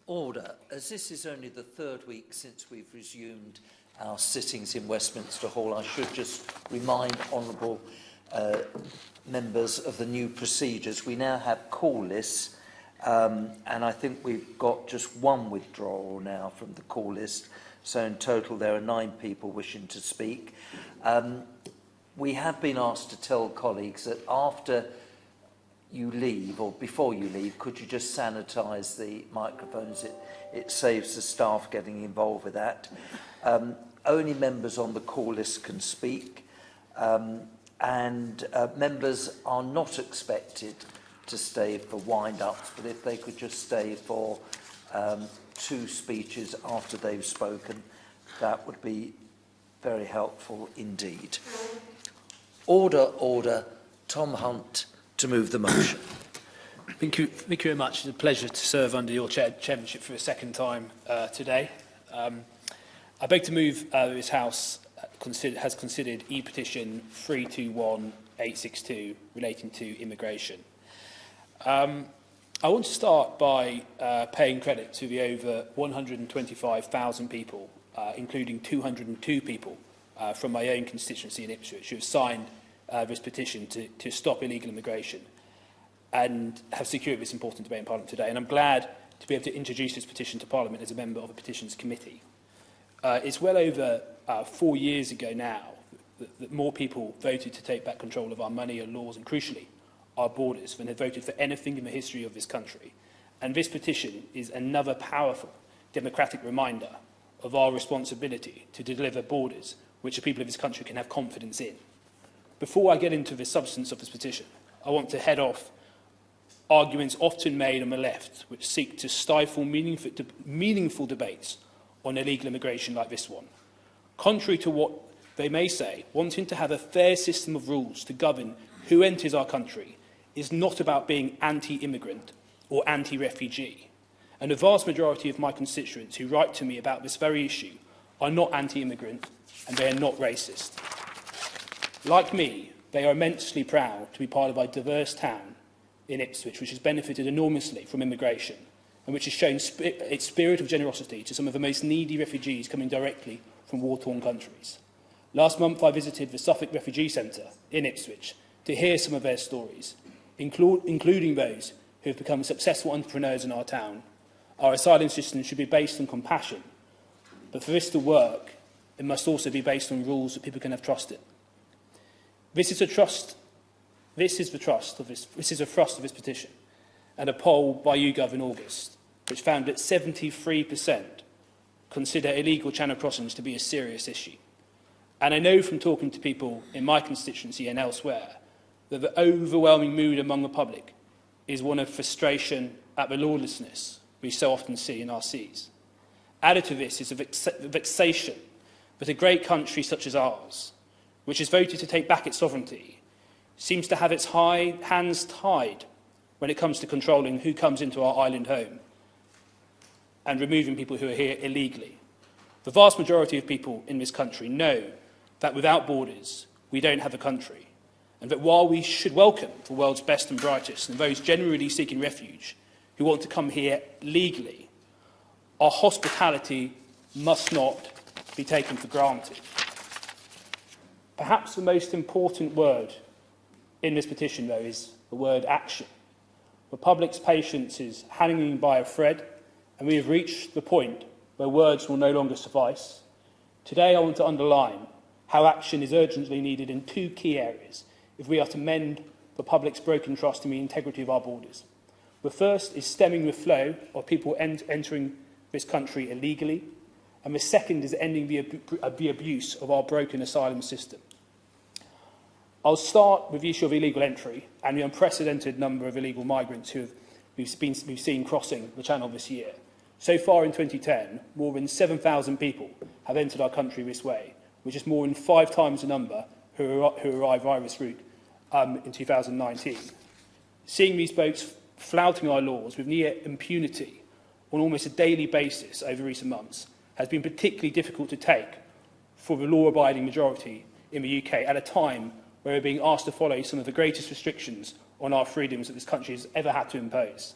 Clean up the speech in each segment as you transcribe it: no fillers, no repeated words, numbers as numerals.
Order. As this is only the third week since we've resumed our sittings in Westminster Hall, I should just remind honourable members of the new procedures. We now have call lists, and I think we've got just one withdrawal now from the call list. So in total there are 9 people wishing to speak. We have been asked to tell colleagues that after you leave, or before you leave, could you just sanitise the microphones? It saves the staff getting involved with that. Only members on the call list can speak, and members are not expected to stay for wind-ups, but if they could just stay for 2 speeches after they've spoken, that would be very helpful indeed. Order, order. Tom Hunt to move the motion. Thank you very much. It's a pleasure to serve under your chairmanship for a second time today. I beg to move this House has considered E-Petition 321862 relating to immigration. I want to start by paying credit to the over 125,000 people, including 202 people from my own constituency in Ipswich, who have signed this petition to stop illegal immigration and have secured this important debate in Parliament today. And I'm glad to be able to introduce this petition to Parliament as a member of the Petitions Committee. It's well over 4 years ago now that more people voted to take back control of our money, our laws and, crucially, our borders than have voted for anything in the history of this country. And this petition is another powerful democratic reminder of our responsibility to deliver borders which the people of this country can have confidence in. Before I get into the substance of this petition, I want to head off arguments often made on the left which seek to stifle meaningful debates on illegal immigration like this one. Contrary to what they may say, wanting to have a fair system of rules to govern who enters our country is not about being anti-immigrant or anti-refugee. And the vast majority of my constituents who write to me about this very issue are not anti-immigrant and they are not racist. Like me, they are immensely proud to be part of a diverse town in Ipswich, which has benefited enormously from immigration and which has shown its spirit of generosity to some of the most needy refugees coming directly from war-torn countries. Last month, I visited the Suffolk Refugee Centre in Ipswich to hear some of their stories, including those who have become successful entrepreneurs in our town. Our asylum system should be based on compassion, but for this to work, it must also be based on rules that people can have trust in. This is a thrust of this petition, and a poll by YouGov in August, which found that 73% consider illegal channel crossings to be a serious issue. And I know from talking to people in my constituency and elsewhere that the overwhelming mood among the public is one of frustration at the lawlessness we so often see in our seas. Added to this is a vexation that a great country such as ours, which has voted to take back its sovereignty, seems to have its hands tied when it comes to controlling who comes into our island home and removing people who are here illegally. The vast majority of people in this country know that without borders, we don't have a country, and that while we should welcome the world's best and brightest and those generally seeking refuge who want to come here legally, our hospitality must not be taken for granted. Perhaps the most important word in this petition, though, is the word action. The public's patience is hanging by a thread, and we have reached the point where words will no longer suffice. Today, I want to underline how action is urgently needed in 2 key areas if we are to mend the public's broken trust in the integrity of our borders. The first is stemming the flow of people entering this country illegally, and the second is ending the abuse of our broken asylum system. I'll start with the issue of illegal entry and the unprecedented number of illegal migrants who we've seen crossing the Channel this year. So far in 2010, more than 7,000 people have entered our country this way, which is more than 5 times the number who arrived via this route in 2019. Seeing these boats flouting our laws with near impunity on almost a daily basis over recent months has been particularly difficult to take for the law-abiding majority in the UK at a time where we're being asked to follow some of the greatest restrictions on our freedoms that this country has ever had to impose.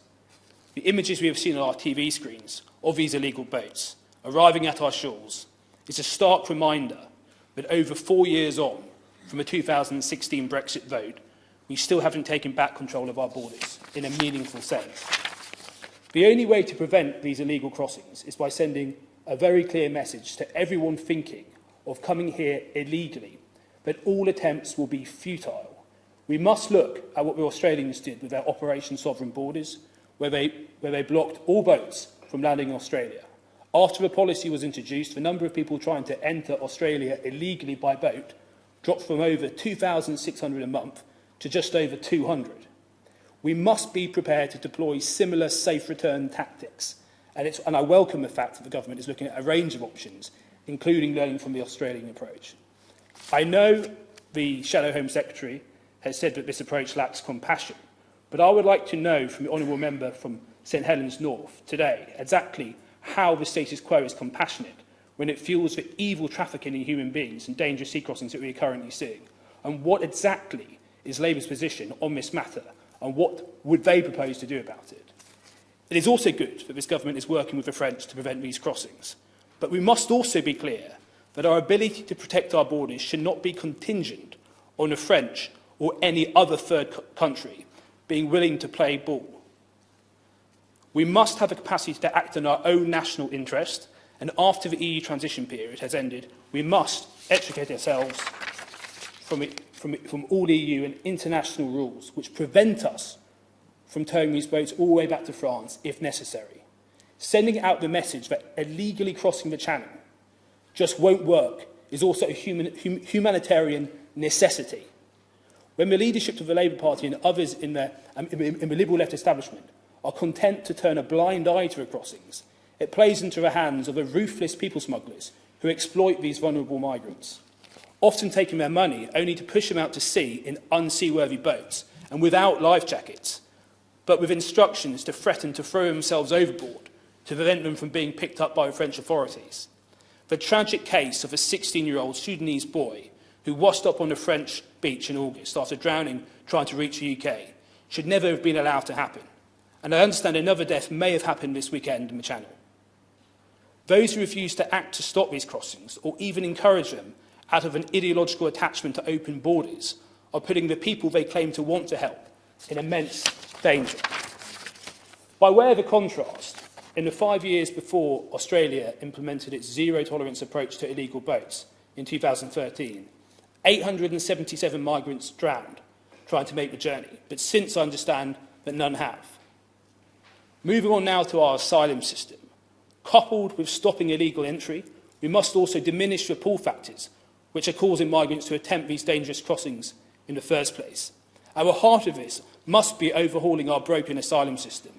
the images we have seen on our TV screens of these illegal boats arriving at our shores is a stark reminder that over 4 years on from a 2016 Brexit vote, we still haven't taken back control of our borders in a meaningful sense. The only way to prevent these illegal crossings is by sending a very clear message to everyone thinking of coming here illegally that all attempts will be futile. We must look at what the Australians did with their Operation Sovereign Borders, where they blocked all boats from landing in Australia. After the policy was introduced, the number of people trying to enter Australia illegally by boat dropped from over 2,600 a month to just over 200. We must be prepared to deploy similar safe return tactics, and I welcome the fact that the government is looking at a range of options, including learning from the Australian approach. I know the Shadow Home Secretary has said that this approach lacks compassion, but I would like to know from the Honourable Member from St Helens North today exactly how the status quo is compassionate when it fuels the evil trafficking in human beings and dangerous sea crossings that we are currently seeing, and what exactly is Labour's position on this matter, and what would they propose to do about it. It is also good that this government is working with the French to prevent these crossings, but we must also be clear that our ability to protect our borders should not be contingent on the French or any other third country being willing to play ball. We must have the capacity to act in our own national interest, and after the EU transition period has ended, we must extricate ourselves from all EU and international rules which prevent us from towing these boats all the way back to France if necessary. Sending out the message that illegally crossing the channel just won't work is also a humanitarian necessity. When the leadership of the Labour Party and others in the liberal left establishment are content to turn a blind eye to the crossings, it plays into the hands of the ruthless people smugglers who exploit these vulnerable migrants, often taking their money only to push them out to sea in unseaworthy boats and without life jackets, but with instructions to threaten to throw themselves overboard to prevent them from being picked up by the French authorities. The tragic case of a 16-year-old Sudanese boy who washed up on the French beach in August after drowning trying to reach the UK should never have been allowed to happen. And I understand another death may have happened this weekend in the Channel. Those who refuse to act to stop these crossings, or even encourage them out of an ideological attachment to open borders, are putting the people they claim to want to help in immense danger. By way of a contrast, in the 5 years before Australia implemented its zero-tolerance approach to illegal boats in 2013, 877 migrants drowned trying to make the journey, but since I understand that none have. Moving on now to our asylum system. Coupled with stopping illegal entry, we must also diminish the pull factors which are causing migrants to attempt these dangerous crossings in the first place. At the heart of this must be overhauling our broken asylum system,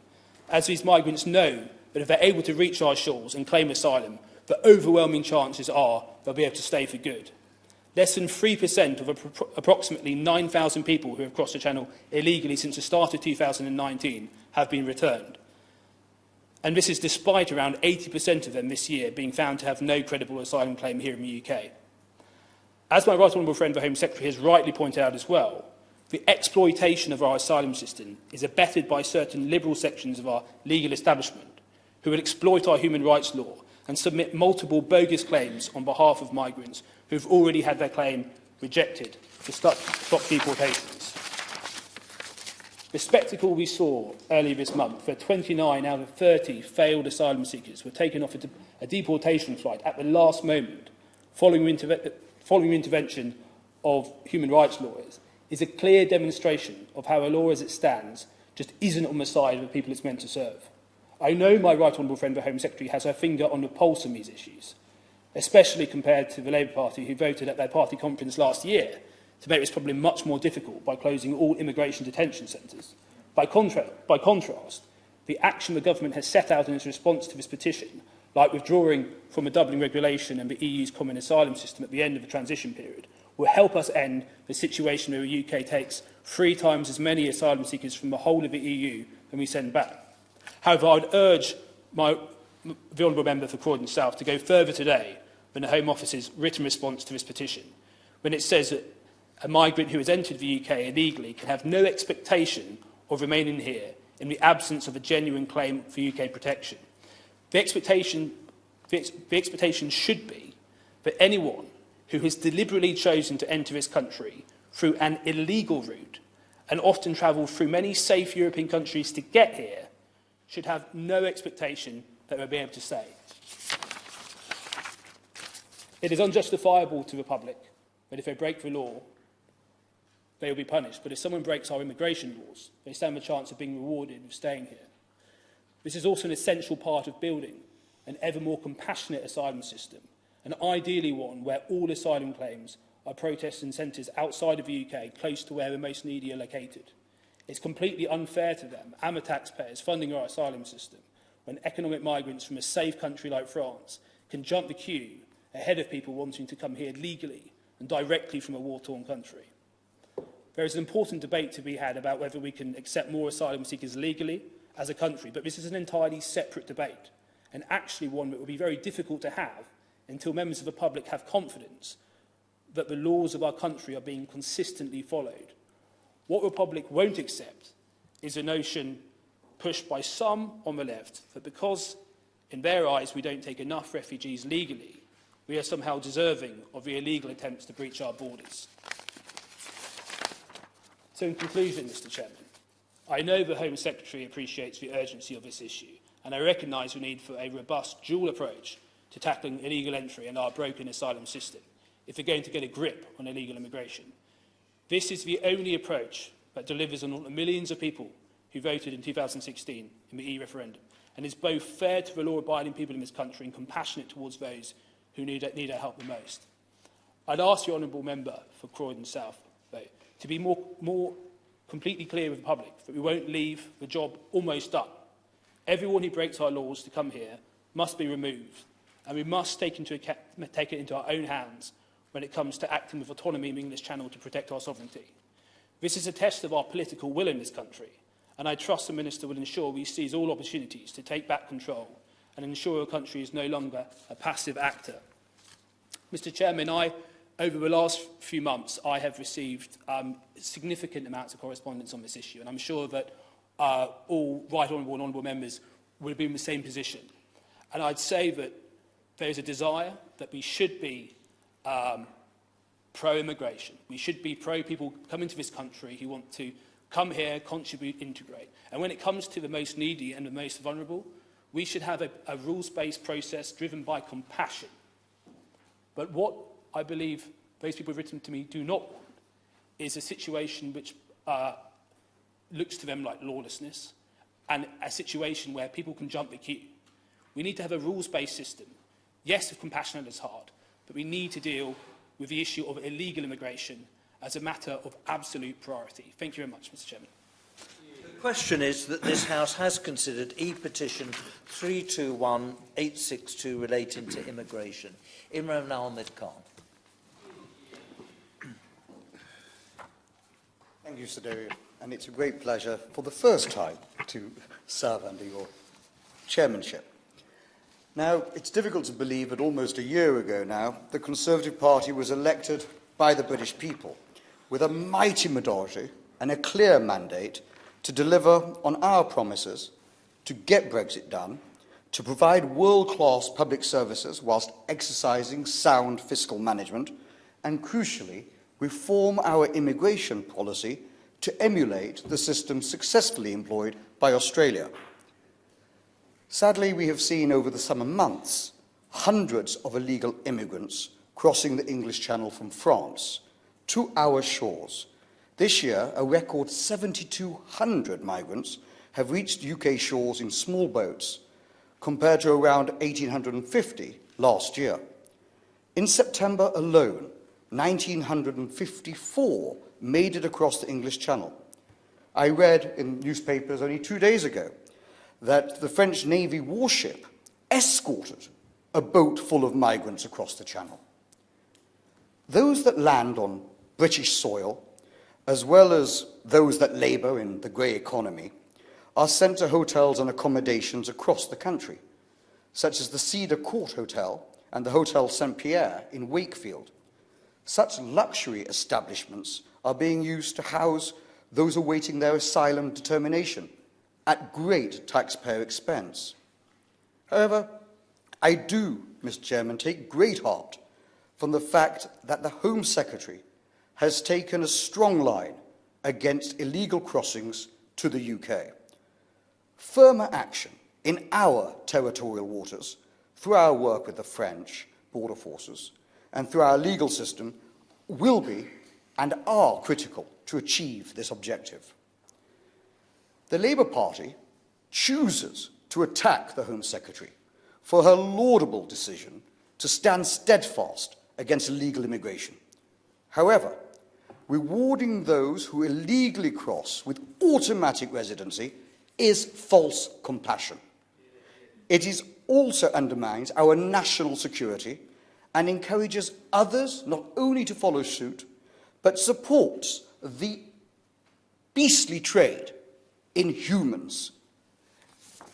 as these migrants know that if they're able to reach our shores and claim asylum, the overwhelming chances are they'll be able to stay for good. Less than 3% of approximately 9,000 people who have crossed the Channel illegally since the start of 2019 have been returned. And this is despite around 80% of them this year being found to have no credible asylum claim here in the UK. As my right honourable friend, the Home Secretary, has rightly pointed out as well, the exploitation of our asylum system is abetted by certain liberal sections of our legal establishment who will exploit our human rights law and submit multiple bogus claims on behalf of migrants who have already had their claim rejected to stop deportations. The spectacle we saw earlier this month, where 29 out of 30 failed asylum seekers were taken off a deportation flight at the last moment following intervention of human rights lawyers, is a clear demonstration of how a law as it stands just isn't on the side of the people it's meant to serve. I know my right honourable friend, the Home Secretary, has her finger on the pulse on these issues, especially compared to the Labour Party, who voted at their party conference last year to make this problem much more difficult by closing all immigration detention centres. By contrast, the action the government has set out in its response to this petition, like withdrawing from the Dublin regulation and the EU's common asylum system at the end of the transition period, will help us end the situation where the UK takes 3 times as many asylum seekers from the whole of the EU than we send back. However, I would urge the Honourable Member for Croydon South to go further today than the Home Office's written response to this petition, when it says that a migrant who has entered the UK illegally can have no expectation of remaining here in the absence of a genuine claim for UK protection. The expectation should be that anyone who has deliberately chosen to enter this country through an illegal route and often travel through many safe European countries to get here should have no expectation that they'll be able to stay. It is unjustifiable to the public that if they break the law, they will be punished. But if someone breaks our immigration laws, they stand a chance of being rewarded with staying here. This is also an essential part of building an ever more compassionate asylum system, and ideally one where all asylum claims are processed in centres outside of the UK, close to where the most needy are located. It's completely unfair to them and the taxpayers funding our asylum system when economic migrants from a safe country like France can jump the queue ahead of people wanting to come here legally and directly from a war-torn country. There is an important debate to be had about whether we can accept more asylum seekers legally as a country, but this is an entirely separate debate, and actually one that will be very difficult to have until members of the public have confidence that the laws of our country are being consistently followed. What the public won't accept is a notion pushed by some on the left that because, in their eyes, we don't take enough refugees legally, we are somehow deserving of the illegal attempts to breach our borders. So in conclusion, Mr Chairman, I know the Home Secretary appreciates the urgency of this issue, and I recognise the need for a robust dual approach to tackling illegal entry and our broken asylum system if we're going to get a grip on illegal immigration. This is the only approach that delivers on the millions of people who voted in 2016 in the E-referendum, and is both fair to the law-abiding people in this country and compassionate towards those who need our help the most. I'd ask the honourable member for Croydon South, though, to be more completely clear with the public that we won't leave the job almost done. Everyone who breaks our laws to come here must be removed, and we must take it into our own hands when it comes to acting with autonomy in the English Channel to protect our sovereignty. This is a test of our political will in this country, and I trust the Minister will ensure we seize all opportunities to take back control and ensure our country is no longer a passive actor. Mr Chairman, over the last few months, I have received significant amounts of correspondence on this issue, and I'm sure that all right honourable and honourable members will be in the same position. And I'd say that there is a desire that we should be pro-immigration. We should be pro-people coming to this country who want to come here, contribute, integrate. And when it comes to the most needy and the most vulnerable, we should have a rules-based process driven by compassion. But what I believe those people who have written to me do not want is a situation which looks to them like lawlessness and a situation where people can jump the queue. We need to have a rules-based system. Yes, if compassion at its heart, but we need to deal with the issue of illegal immigration as a matter of absolute priority. Thank you very much, Mr Chairman. The question is that this House has considered E-Petition 321862 relating to immigration. Imran Ahmed Khan. Thank you, Sir David, and it's a great pleasure for the first time to serve under your chairmanship. Now, it's difficult to believe that almost a year ago now, the Conservative Party was elected by the British people with a mighty majority and a clear mandate to deliver on our promises, to get Brexit done, to provide world-class public services whilst exercising sound fiscal management, and crucially, reform our immigration policy to emulate the system successfully employed by Australia. Sadly, we have seen over the summer months hundreds of illegal immigrants crossing the English Channel from France to our shores. This year, a record 7,200 migrants have reached UK shores in small boats, compared to around 1,850 last year. In September alone, 1,954 made it across the English Channel. I read in newspapers only 2 days ago that the French Navy warship escorted a boat full of migrants across the Channel. Those that land on British soil, as well as those that labour in the grey economy, are sent to hotels and accommodations across the country, such as the Cedar Court Hotel and the Hotel St Pierre in Wakefield. Such luxury establishments are being used to house those awaiting their asylum determination at great taxpayer expense. However, I do, Mr. Chairman, take great heart from the fact that the Home Secretary has taken a strong line against illegal crossings to the UK. Firmer action in our territorial waters, through our work with the French border forces and through our legal system, will be and are critical to achieve this objective. The Labour Party chooses to attack the Home Secretary for her laudable decision to stand steadfast against illegal immigration. However, rewarding those who illegally cross with automatic residency is false compassion. It also undermines our national security and encourages others not only to follow suit, but supports the beastly trade in humans.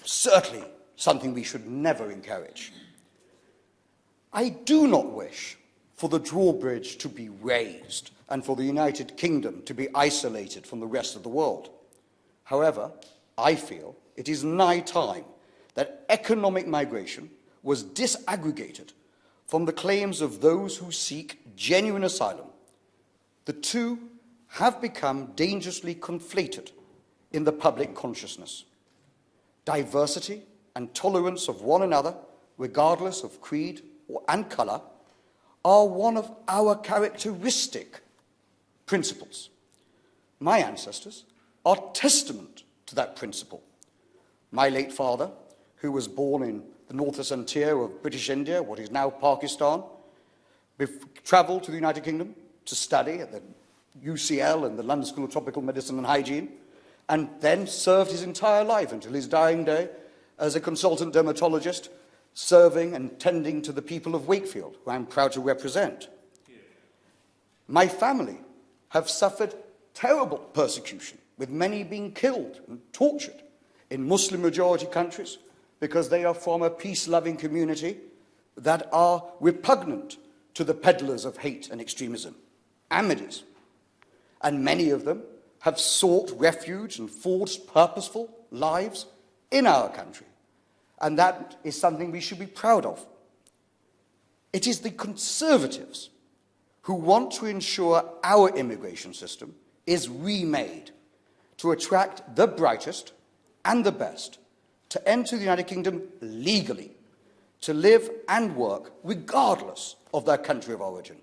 Certainly something we should never encourage. I do not wish for the drawbridge to be raised and for the United Kingdom to be isolated from the rest of the world. However, I feel it is nigh time that economic migration was disaggregated from the claims of those who seek genuine asylum. The two have become dangerously conflated in the public consciousness. Diversity and tolerance of one another, regardless of creed and colour, are one of our characteristic principles. My ancestors are testament to that principle. My late father, who was born in the northwest frontier of British India, what is now Pakistan, travelled to the United Kingdom to study at the UCL and the London School of Tropical Medicine and Hygiene, and then served his entire life until his dying day as a consultant dermatologist, serving and tending to the people of Wakefield, who I'm proud to represent. My family have suffered terrible persecution, with many being killed and tortured in Muslim-majority countries because they are from a peace-loving community that are repugnant to the peddlers of hate and extremism, Ahmadis. And many of them have sought refuge and forged purposeful lives in our country. And that is something we should be proud of. It is the Conservatives who want to ensure our immigration system is remade to attract the brightest and the best to enter the United Kingdom legally, to live and work regardless of their country of origin.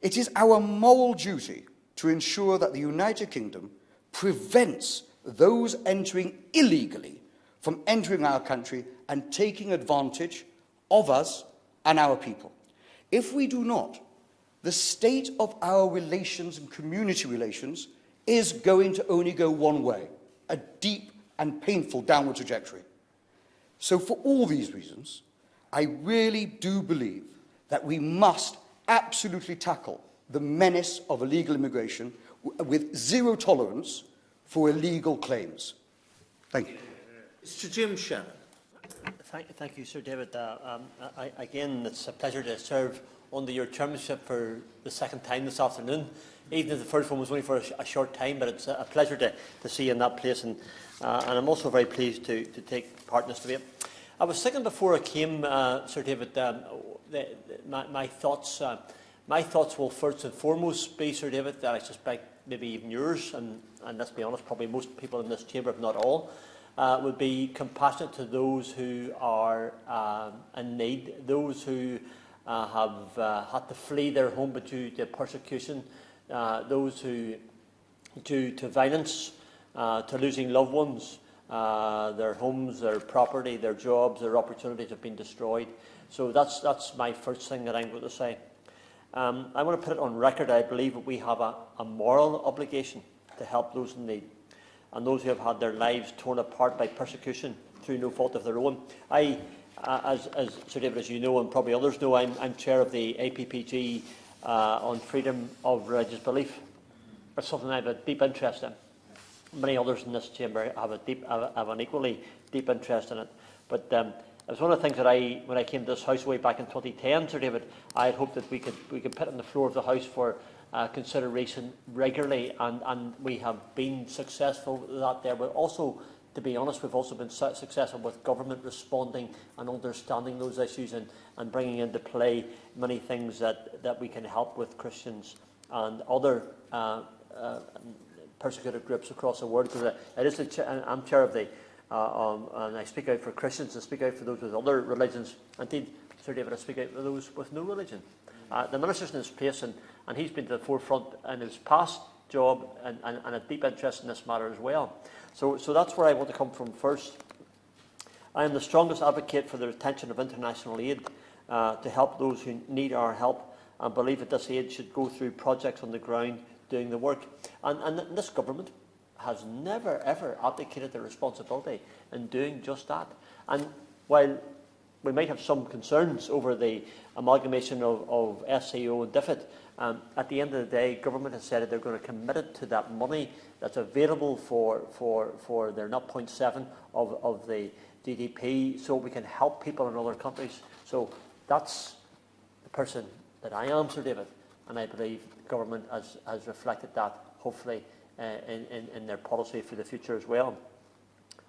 It is our moral duty to ensure that the United Kingdom prevents those entering illegally from entering our country and taking advantage of us and our people. If we do not, the state of our relations and community relations is going to only go one way, a deep and painful downward trajectory. So for all these reasons, I really do believe that we must absolutely tackle the menace of illegal immigration with zero tolerance for illegal claims. Thank you. Mr. Jim Shannon. Thank you, Sir David. Again, it's a pleasure to serve under your chairmanship for the second time this afternoon. Even if the first one was only for a short time, but it's a pleasure to see you in that place, and I'm also very pleased to take part in this debate. I was thinking before I came, Sir David, my thoughts will first and foremost be, Sir David, that I suspect maybe even yours, and let's be honest, probably most people in this chamber, if not all, would be compassionate to those who are in need, those who have had to flee their home due to persecution, those who, due to violence, to losing loved ones, their homes, their property, their jobs, their opportunities have been destroyed. So that's my first thing that I'm going to say. I want to put it on record. I believe that we have a moral obligation to help those in need and those who have had their lives torn apart by persecution through no fault of their own. As Sir David, as you know, and probably others know, I'm chair of the APPG on freedom of religious belief. It's something I have a deep interest in. Many others in this chamber have an equally deep interest in it. But it was one of the things that when I came to this house way back in 2010, Sir David, I had hoped that we could put it on the floor of the house for consideration regularly, and we have been successful with that there, but also to be honest, we've also been successful with government responding and understanding those issues and bringing into play many things that we can help with Christians and other persecuted groups across the world. Because I'm chair of the, and I speak out for Christians, I speak out for those with other religions. Indeed, Sir David, I speak out for those with no religion. The minister's in his place, and he's been to the forefront in his past job and a deep interest in this matter as well. So that's where I want to come from first. I am the strongest advocate for the retention of international aid to help those who need our help, and believe that this aid should go through projects on the ground doing the work. And this government has never ever abdicated their responsibility in doing just that. And while we might have some concerns over the amalgamation of SCO and DFID, at the end of the day, government has said that they're going to commit it to that money that's available for their 0.7 of the GDP, so we can help people in other countries. So that's the person that I am, Sir David, and I believe government has reflected that, hopefully, in their policy for the future as well.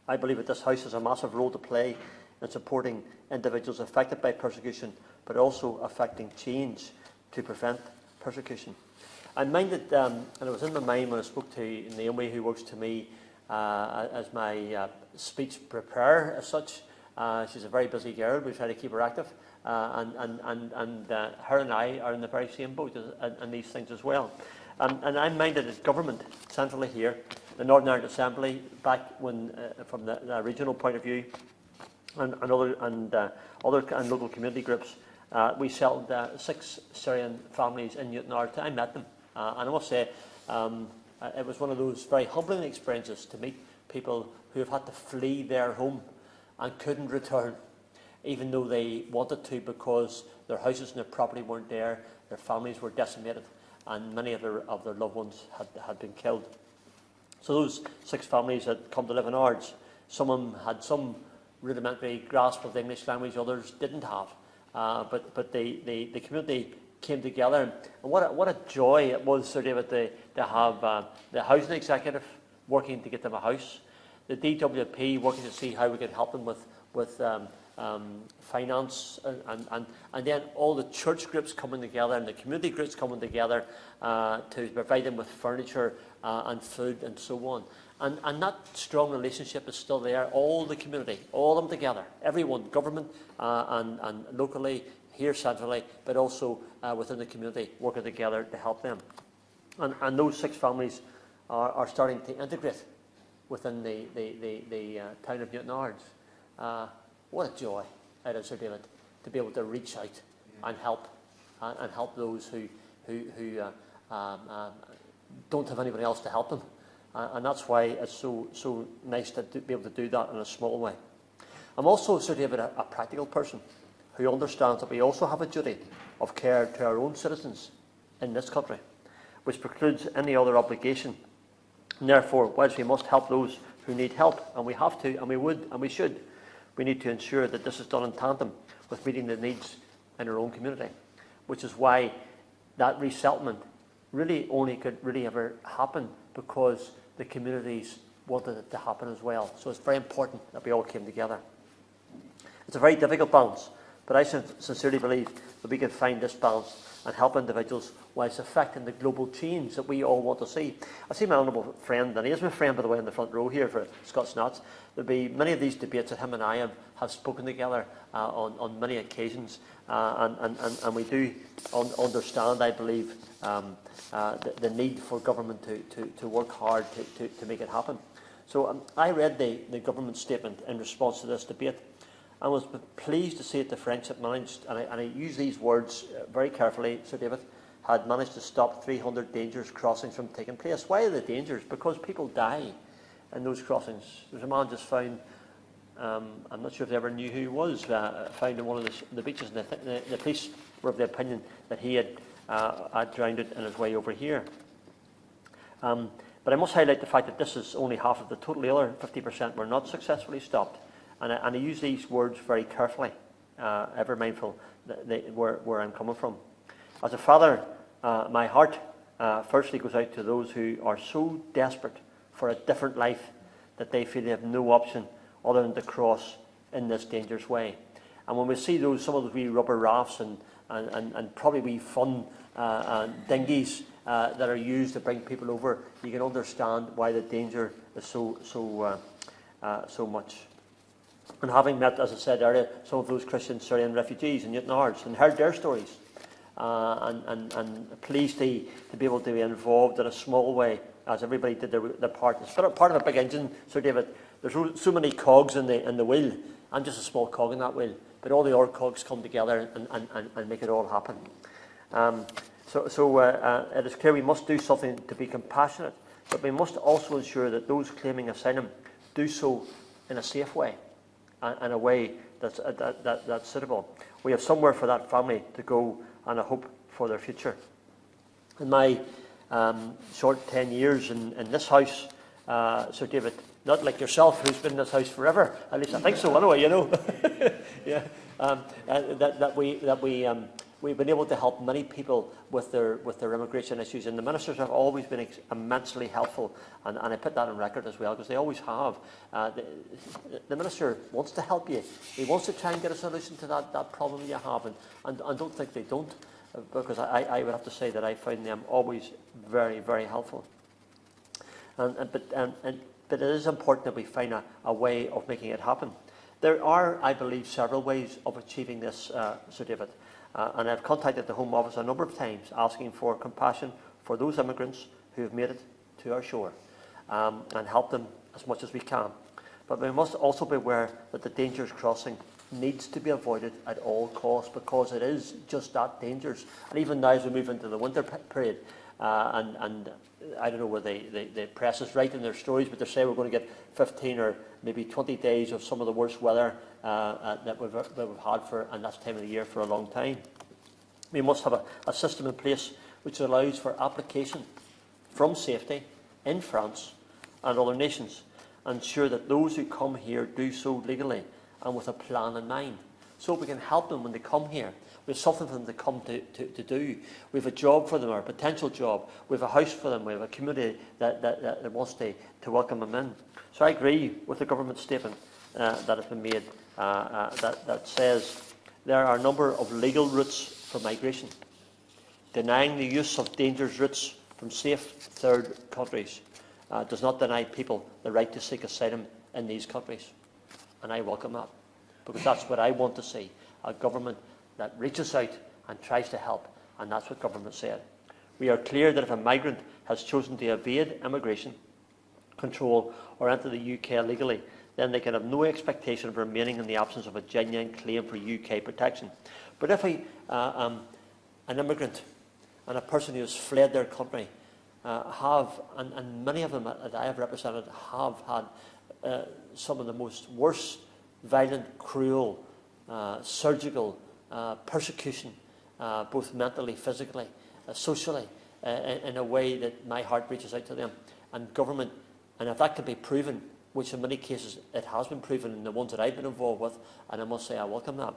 I believe that this House has a massive role to play in supporting individuals affected by persecution, but also affecting change to prevent persecution. I'm minded, and it was in my mind when I spoke to Naomi, who works to me as my speech preparer as such. She's a very busy girl. We try to keep her active, and her and I are in the very same boat in these things as well. And I'm minded as government centrally here, the Northern Ireland Assembly, back when from the regional point of view, and other local community groups, we settled 6 Syrian families in Newton Ard. I met them, and I must say it was one of those very humbling experiences to meet people who have had to flee their home and couldn't return, even though they wanted to, because their houses and their property weren't there, their families were decimated, and many of their loved ones had been killed. So those 6 families had come to live in Ards. Some of them had some rudimentary grasp of the English language, others didn't have. But the community came together, and what a joy it was, Sir David, to have the housing executive working to get them a house, the DWP working to see how we could help them with finance, and then all the church groups coming together and the community groups coming together to provide them with furniture and food and so on. And that strong relationship is still there. All the community, all of them together, everyone, government and locally, here centrally, but also within the community, working together to help them. And those 6 families are starting to integrate within the town of Newton Ards. What a joy it is, Sir David, to be able to reach out and help those who don't have anybody else to help them. And that's why it's so nice to be able to do that in a small way. I'm also, Sir David, a practical person who understands that we also have a duty of care to our own citizens in this country, which precludes any other obligation. And therefore, whilst we must help those who need help, and we have to, and we would, and we should, we need to ensure that this is done in tandem with meeting the needs in our own community, which is why that resettlement really only could really ever happen because the communities wanted it to happen as well. So it's very important that we all came together. It's a very difficult balance, but I sincerely believe that we can find this balance and help individuals whilst affecting the global change that we all want to see. I see my honourable friend, and he is my friend, by the way, in the front row here for Scots Nats. There'll be many of these debates that him and I have spoken together on many occasions, and we do understand, I believe, the need for government to work hard to make it happen. So I read the government statement in response to this debate, and was pleased to see that the French had managed, and I use these words very carefully, Sir David, had managed to stop 300 dangerous crossings from taking place. Why are they dangerous? Because people die in those crossings. There's a man just found, I'm not sure if they ever knew who he was, found in one of the beaches, and the police were of the opinion that he had drowned in his way over here. But I must highlight the fact that this is only half of the total. The other 50% were not successfully stopped. And I use these words very carefully, ever mindful where I'm coming from. As a father, my heart firstly goes out to those who are so desperate for a different life that they feel they have no option other than to cross in this dangerous way. And when we see some of those wee rubber rafts and probably wee fun dinghies that are used to bring people over, you can understand why the danger is so much. And having met, as I said earlier, some of those Christian Syrian refugees in Newton Ards and heard their stories, and pleased to be able to be involved in a small way, as everybody did their part. It's part of a big engine, Sir David. There's so many cogs in the wheel. I'm just a small cog in that wheel, but all the other cogs come together and make it all happen. It is clear we must do something to be compassionate, but we must also ensure that those claiming asylum do so in a safe way, and a way that's suitable. We have somewhere for that family to go and a hope for their future. In my short 10 years in this house, Sir David, not like yourself, who's been in this house forever, at least I think so anyway, you know. Yeah, we've been able to help many people with their immigration issues, and the ministers have always been immensely helpful, and I put that on record as well, because they always have. The minister wants to help you. He wants to try and get a solution to that problem you have, and I don't think they don't, because I would have to say that I find them always very, very helpful. But it is important that we find a way of making it happen. There are, I believe, several ways of achieving this, Sir David. And I've contacted the Home Office a number of times asking for compassion for those immigrants who have made it to our shore, and help them as much as we can. But we must also be aware that the dangerous crossing needs to be avoided at all costs, because it is just that dangerous. And even now, as we move into the winter period, and I don't know where the press is right in their stories, but they say we're going to get 15 or maybe 20 days of some of the worst weather that we've had in this time of the year for a long time. We must have a system in place which allows for application from safety in France and other nations, and ensure that those who come here do so legally and with a plan in mind, so we can help them when they come here. We have something for them to come to do. We have a job for them, or a potential job. We have a house for them. We have a community that wants to welcome them in. So I agree with the government statement that has been made, that says there are a number of legal routes for migration. Denying the use of dangerous routes from safe third countries does not deny people the right to seek asylum in these countries. And I welcome that, because that's what I want to see, a government that reaches out and tries to help, and that's what government said. We are clear that if a migrant has chosen to evade immigration control or enter the UK illegally, then they can have no expectation of remaining in the absence of a genuine claim for UK protection. But if an immigrant and a person who has fled their country and many of them that I have represented have had some of the most worst, violent, cruel, surgical persecution, both mentally, physically, socially, in a way that my heart reaches out to them. And government, and if that can be proven, which in many cases it has been proven in the ones that I've been involved with, and I must say I welcome that,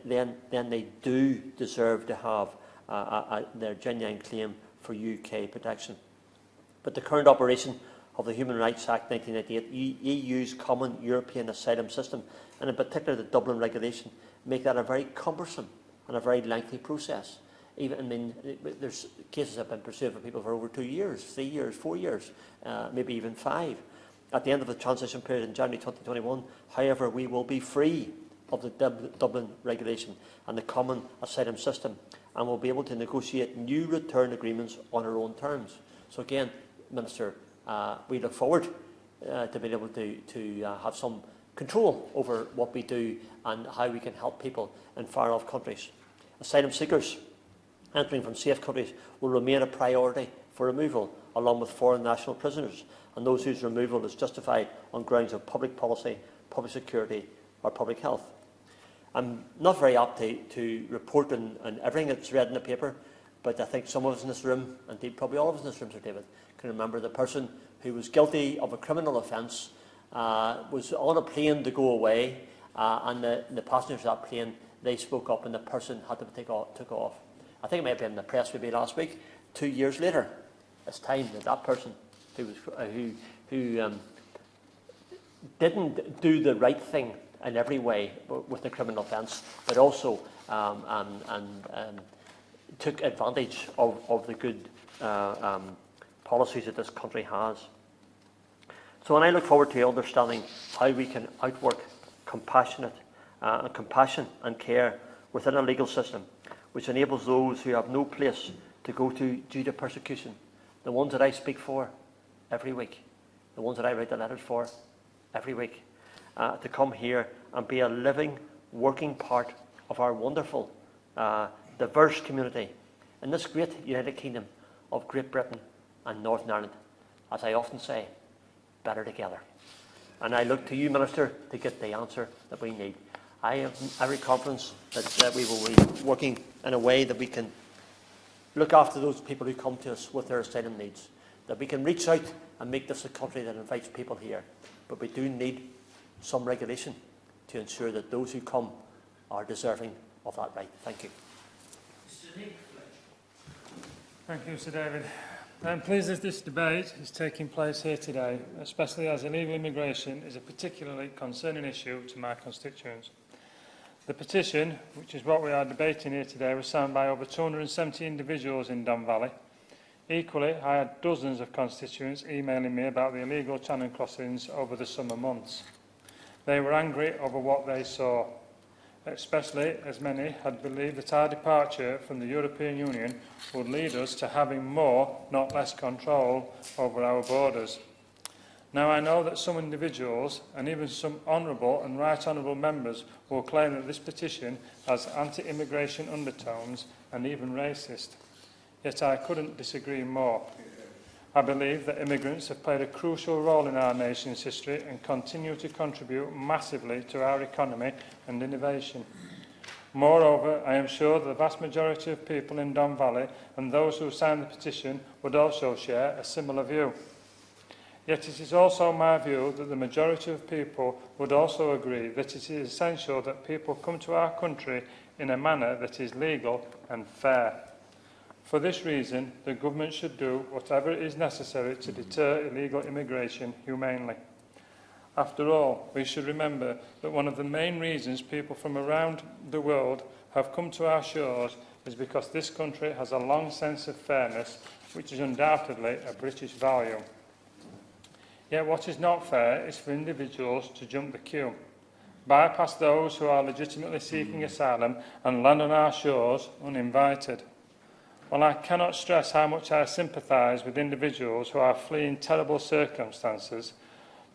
then they do deserve to have their genuine claim for UK protection. But the current operation of the Human Rights Act 1998, EU's Common European Asylum System, and in particular the Dublin Regulation, make that a very cumbersome and a very lengthy process. There's cases that have been pursued for people for over 2 years, 3 years, 4 years, maybe even 5. At the end of the transition period in January 2021, however, we will be free of the Dublin Regulation and the Common Asylum System, and will be able to negotiate new return agreements on our own terms. So again, Minister, we look forward to being able to have some control over what we do and how we can help people in far-off countries. Asylum seekers entering from safe countries will remain a priority for removal, along with foreign national prisoners and those whose removal is justified on grounds of public policy, public security or public health. I'm not very apt to report on everything that's read in the paper, but I think some of us in this room, indeed probably all of us in this room, Sir David, can remember the person who was guilty of a criminal offence, was on a plane to go away, and the passengers of that plane, they spoke up and the person had to took off. I think it may have been in the press maybe last week. 2 years later, it's time that person who didn't do the right thing in every way with the criminal offence, but also took advantage of the good policies that this country has. So when I look forward to understanding how we can outwork compassion and care within a legal system which enables those who have no place to go to due to persecution, the ones that I speak for every week, the ones that I write the letters for every week, to come here and be a living, working part of our wonderful, diverse community in this great United Kingdom of Great Britain and Northern Ireland. As I often say, better together. And I look to you, Minister, to get the answer that we need. I have every confidence that we will be working in a way that we can look after those people who come to us with their asylum needs, that we can reach out and make this a country that invites people here. But we do need some regulation to ensure that those who come are deserving of that right. Thank you. Thank you, Sir David. I'm pleased that this debate is taking place here today, especially as illegal immigration is a particularly concerning issue to my constituents. The petition, which is what we are debating here today, was signed by over 270 individuals in Don Valley. Equally, I had dozens of constituents emailing me about the illegal channel crossings over the summer months. They were angry over what they saw, especially as many had believed that our departure from the European Union would lead us to having more, not less, control over our borders. Now, I know that some individuals, and even some honourable and right honourable members, will claim that this petition has anti-immigration undertones and even racist. Yet I couldn't disagree more. I believe that immigrants have played a crucial role in our nation's history and continue to contribute massively to our economy and innovation. Moreover, I am sure that the vast majority of people in Don Valley and those who signed the petition would also share a similar view. Yet it is also my view that the majority of people would also agree that it is essential that people come to our country in a manner that is legal and fair. For this reason, the government should do whatever is necessary to deter illegal immigration humanely. After all, we should remember that one of the main reasons people from around the world have come to our shores is because this country has a long sense of fairness, which is undoubtedly a British value. Yet what is not fair is for individuals to jump the queue, bypass those who are legitimately seeking asylum and land on our shores uninvited. While I cannot stress how much I sympathise with individuals who are fleeing terrible circumstances,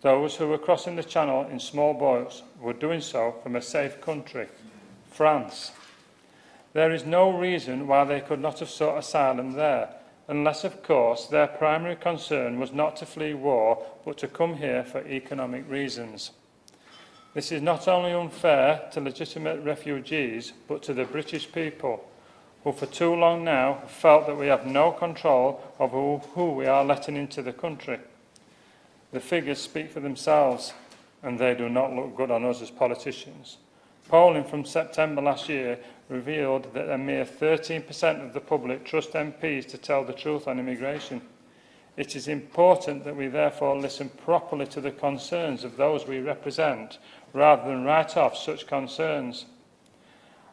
those who were crossing the Channel in small boats were doing so from a safe country, France. There is no reason why they could not have sought asylum there, unless, of course, their primary concern was not to flee war, but to come here for economic reasons. This is not only unfair to legitimate refugees, but to the British people, who for too long now have felt that we have no control over who we are letting into the country. The figures speak for themselves, and they do not look good on us as politicians. Polling from September last year revealed that a mere 13% of the public trust MPs to tell the truth on immigration. It is important that we therefore listen properly to the concerns of those we represent, rather than write off such concerns.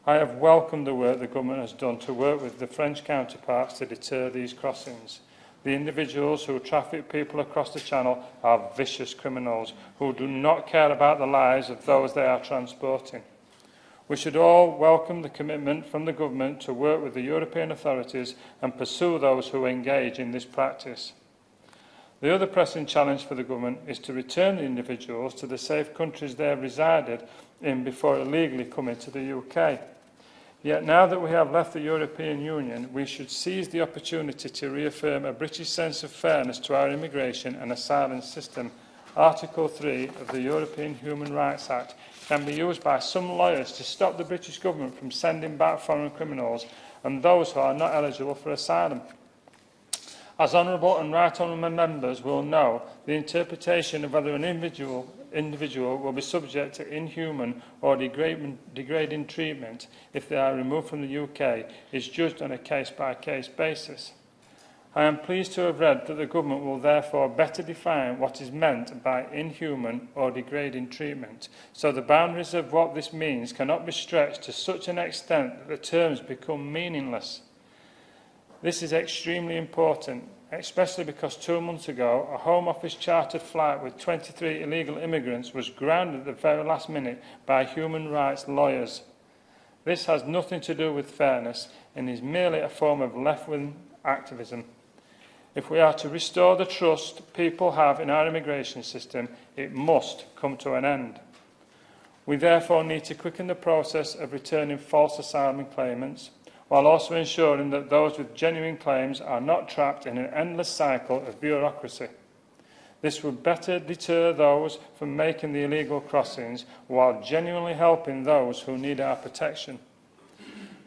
I have welcomed the work the government has done to work with the French counterparts to deter these crossings. The individuals who traffic people across the Channel are vicious criminals who do not care about the lives of those they are transporting. We should all welcome the commitment from the government to work with the European authorities and pursue those who engage in this practice. The other pressing challenge for the government is to return the individuals to the safe countries they have resided in before illegally coming to the UK. Yet now that we have left the European Union, we should seize the opportunity to reaffirm a British sense of fairness to our immigration and asylum system. Article 3 of the European Human Rights Act can be used by some lawyers to stop the British government from sending back foreign criminals and those who are not eligible for asylum. As honourable and right honourable members will know, the interpretation of whether an individual will be subject to inhuman or degrading treatment if they are removed from the UK is judged on a case-by-case basis. I am pleased to have read that the Government will therefore better define what is meant by inhuman or degrading treatment, so the boundaries of what this means cannot be stretched to such an extent that the terms become meaningless. This is extremely important, especially because 2 months ago, a Home Office chartered flight with 23 illegal immigrants was grounded at the very last minute by human rights lawyers. This has nothing to do with fairness and is merely a form of left-wing activism. If we are to restore the trust people have in our immigration system, it must come to an end. We therefore need to quicken the process of returning false asylum claimants, while also ensuring that those with genuine claims are not trapped in an endless cycle of bureaucracy. This would better deter those from making the illegal crossings, while genuinely helping those who need our protection.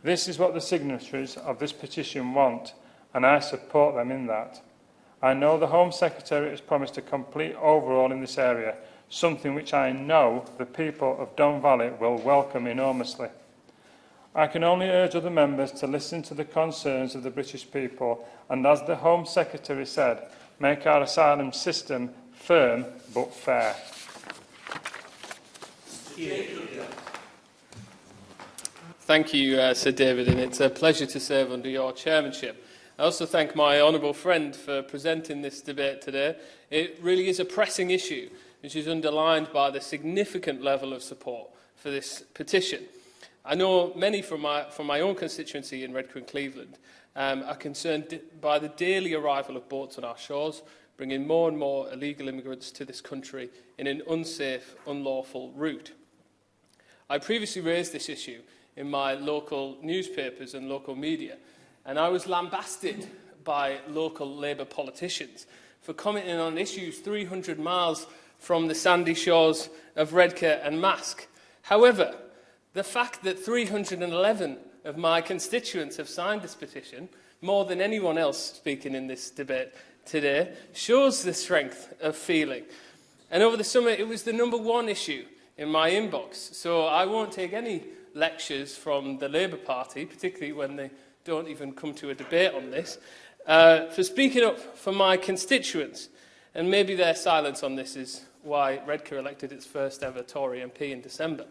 This is what the signatories of this petition want, and I support them in that. I know the Home Secretary has promised a complete overhaul in this area, something which I know the people of Don Valley will welcome enormously. I can only urge other members to listen to the concerns of the British people and, as the Home Secretary said, make our asylum system firm but fair. Thank you, Sir David, and it's a pleasure to serve under your chairmanship. I also thank my honourable friend for presenting this debate today. It really is a pressing issue, which is underlined by the significant level of support for this petition. I know many from my own constituency in Redcar and Cleveland are concerned by the daily arrival of boats on our shores, bringing more and more illegal immigrants to this country in an unsafe, unlawful route. I previously raised this issue in my local newspapers and local media, and I was lambasted by local Labour politicians for commenting on issues 300 miles from the sandy shores of Redcar and Mask. However, the fact that 311 of my constituents have signed this petition, more than anyone else speaking in this debate today, shows the strength of feeling. And over the summer, it was the number1 issue in my inbox. So I won't take any lectures from the Labour Party, particularly when they don't even come to a debate on this, for speaking up for my constituents. And maybe their silence on this is why Redcar elected its first ever Tory MP in December.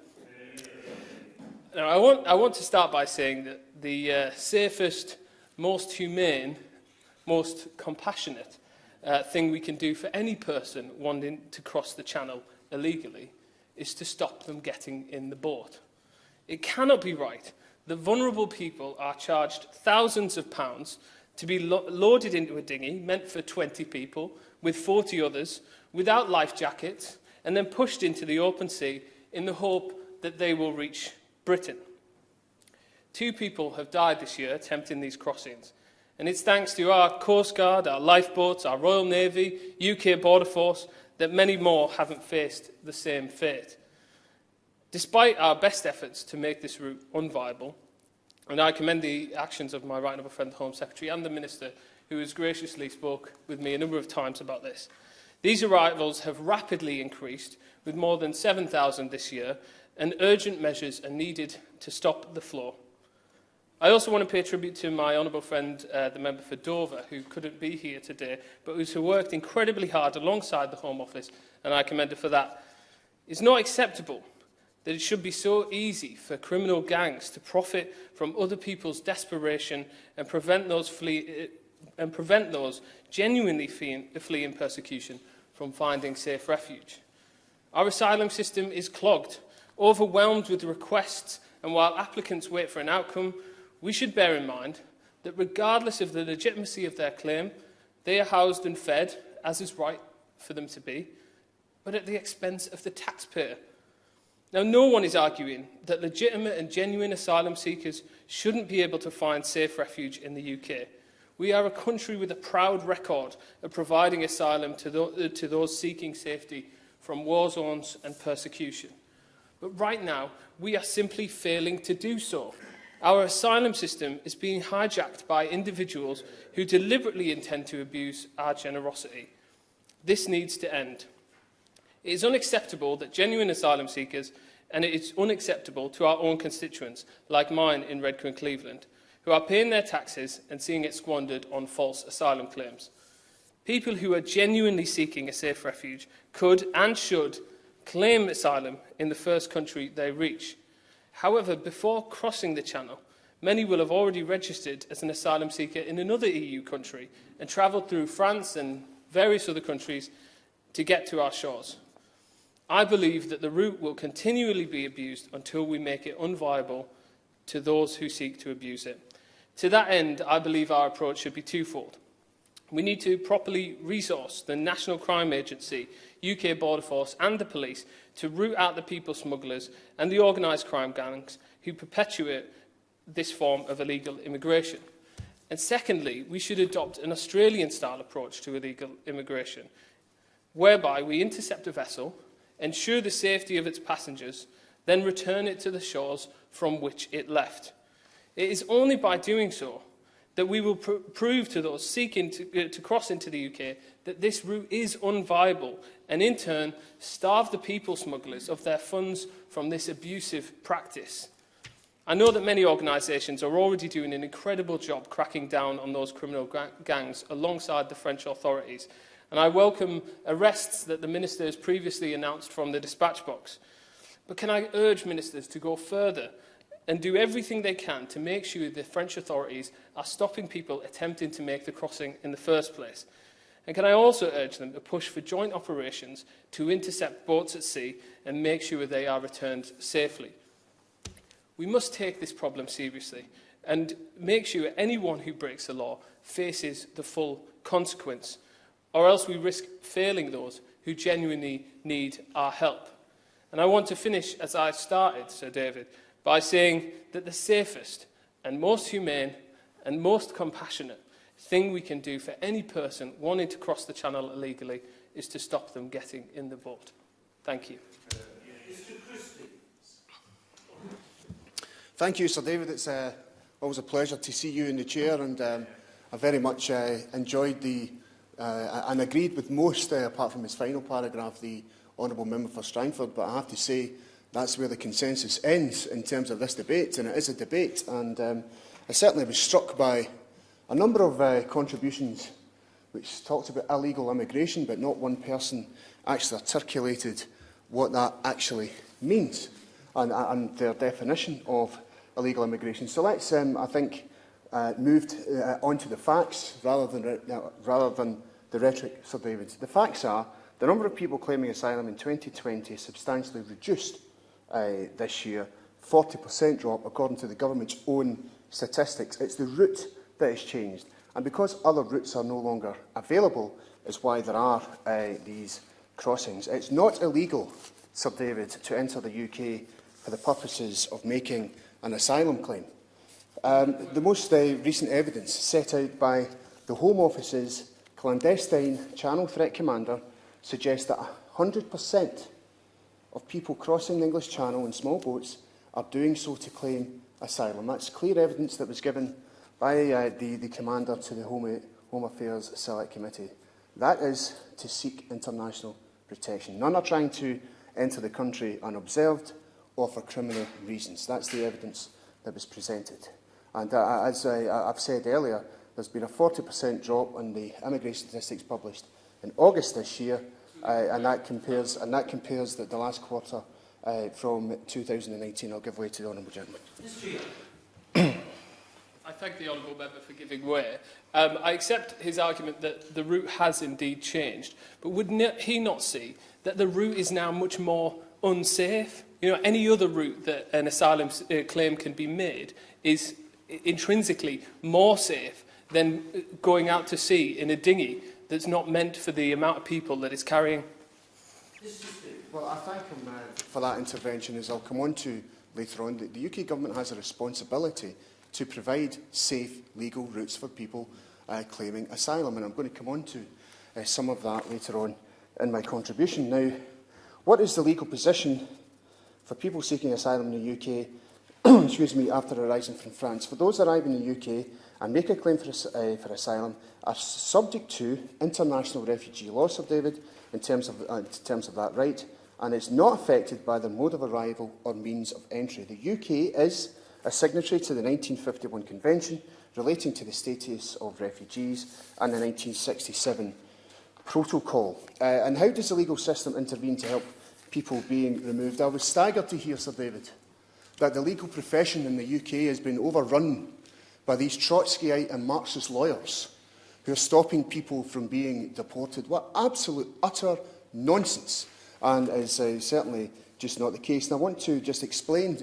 Now, I want to start by saying that the safest, most humane, most compassionate thing we can do for any person wanting to cross the channel illegally is to stop them getting in the boat. It cannot be right that vulnerable people are charged thousands of pounds to be loaded into a dinghy meant for 20 people with 40 others without life jackets and then pushed into the open sea in the hope that they will reach Britain. 2 people have died this year attempting these crossings, and it's thanks to our Coast Guard, our lifeboats, our Royal Navy, UK Border Force that many more haven't faced the same fate. Despite our best efforts to make this route unviable, and I commend the actions of my right honourable friend, the Home Secretary, and the Minister, who has graciously spoke with me a number of times about this, these arrivals have rapidly increased, with more than 7,000 this year, and urgent measures are needed to stop the flow. I also want to pay tribute to my honourable friend, the member for Dover, who couldn't be here today, but who worked incredibly hard alongside the Home Office, and I commend her for that. It's not acceptable that it should be so easy for criminal gangs to profit from other people's desperation and prevent those genuinely fleeing persecution from finding safe refuge. Our asylum system is clogged, overwhelmed with requests, and while applicants wait for an outcome, we should bear in mind that regardless of the legitimacy of their claim, they are housed and fed, as is right for them to be, but at the expense of the taxpayer. Now, no one is arguing that legitimate and genuine asylum seekers shouldn't be able to find safe refuge in the UK. We are a country with a proud record of providing asylum to those seeking safety from war zones and persecution. But right now, we are simply failing to do so. Our asylum system is being hijacked by individuals who deliberately intend to abuse our generosity. This needs to end. It is unacceptable that genuine asylum seekers, and it is unacceptable to our own constituents, like mine in Redcar and Cleveland, who are paying their taxes and seeing it squandered on false asylum claims. People who are genuinely seeking a safe refuge could and should claim asylum in the first country they reach. However, before crossing the Channel, many will have already registered as an asylum seeker in another EU country and travelled through France and various other countries to get to our shores. I believe that the route will continually be abused until we make it unviable to those who seek to abuse it. To that end, I believe our approach should be twofold. We need to properly resource the National Crime Agency, UK Border Force and the police to root out the people smugglers and the organised crime gangs who perpetuate this form of illegal immigration. And secondly, we should adopt an Australian-style approach to illegal immigration, whereby we intercept a vessel, ensure the safety of its passengers, then return it to the shores from which it left. It is only by doing so that we will prove to those seeking to cross into the UK that this route is unviable and in turn starve the people smugglers of their funds from this abusive practice. I know that many organisations are already doing an incredible job cracking down on those criminal gangs alongside the French authorities, and I welcome arrests that the Minister has previously announced from the dispatch box. But can I urge Ministers to go further and do everything they can to make sure the French authorities are stopping people attempting to make the crossing in the first place? And can I also urge them to push for joint operations to intercept boats at sea and make sure they are returned safely? We must take this problem seriously and make sure anyone who breaks the law faces the full consequence, or else we risk failing those who genuinely need our help. And I want to finish as I started, Sir David, by saying that the safest and most humane and most compassionate thing we can do for any person wanting to cross the Channel illegally is to stop them getting in the boat. Thank you. Thank you, Sir David. It's always a pleasure to see you in the chair, and I very much enjoyed and agreed with most, apart from his final paragraph, the Honourable Member for Strangford, but I have to say that's where the consensus ends in terms of this debate, and it is a debate. And I certainly was struck by a number of contributions which talked about illegal immigration, but not one person actually articulated what that actually means and their definition of illegal immigration. So let's, I think, move on to the facts rather than the rhetoric, Sir David. The facts are the number of people claiming asylum in 2020 substantially reduced this year, 40% drop according to the government's own statistics. It's the route that has changed, and because other routes are no longer available is why there are these crossings. It's not illegal, Sir David, to enter the UK for the purposes of making an asylum claim. The most recent evidence set out by the Home Office's clandestine Channel Threat Commander suggests that 100% of people crossing the English Channel in small boats are doing so to claim asylum. That's clear evidence that was given by the Commander to the Home Affairs Select Committee. That is to seek international protection. None are trying to enter the country unobserved or for criminal reasons. That's the evidence that was presented. And as I've said earlier, there's been a 40% drop in the immigration statistics published in August this year, and that compares the last quarter from 2019. I'll give way to the Honourable Gentleman. I thank the Honourable Member for giving way. I accept his argument that the route has indeed changed, but would he not see that the route is now much more unsafe? You know, any other route that an asylum claim can be made is intrinsically more safe than going out to sea in a dinghy that's not meant for the amount of people that it's carrying. Well, I thank him for that intervention, as I'll come on to later on. The UK Government has a responsibility to provide safe, legal routes for people claiming asylum, and I'm going to come on to some of that later on in my contribution. Now, what is the legal position for people seeking asylum in the UK excuse me, after arising from France? For those arriving in the UK and make a claim for asylum are subject to international refugee law, Sir David, in terms of that right, and it's not affected by their mode of arrival or means of entry. The UK is a signatory to the 1951 Convention relating to the status of refugees and the 1967 Protocol. And how does the legal system intervene to help people being removed? I was staggered to hear, Sir David, that the legal profession in the UK has been overrun by these Trotskyite and Marxist lawyers who are stopping people from being deported. What absolute, utter nonsense, and is certainly just not the case. And I want to just explain,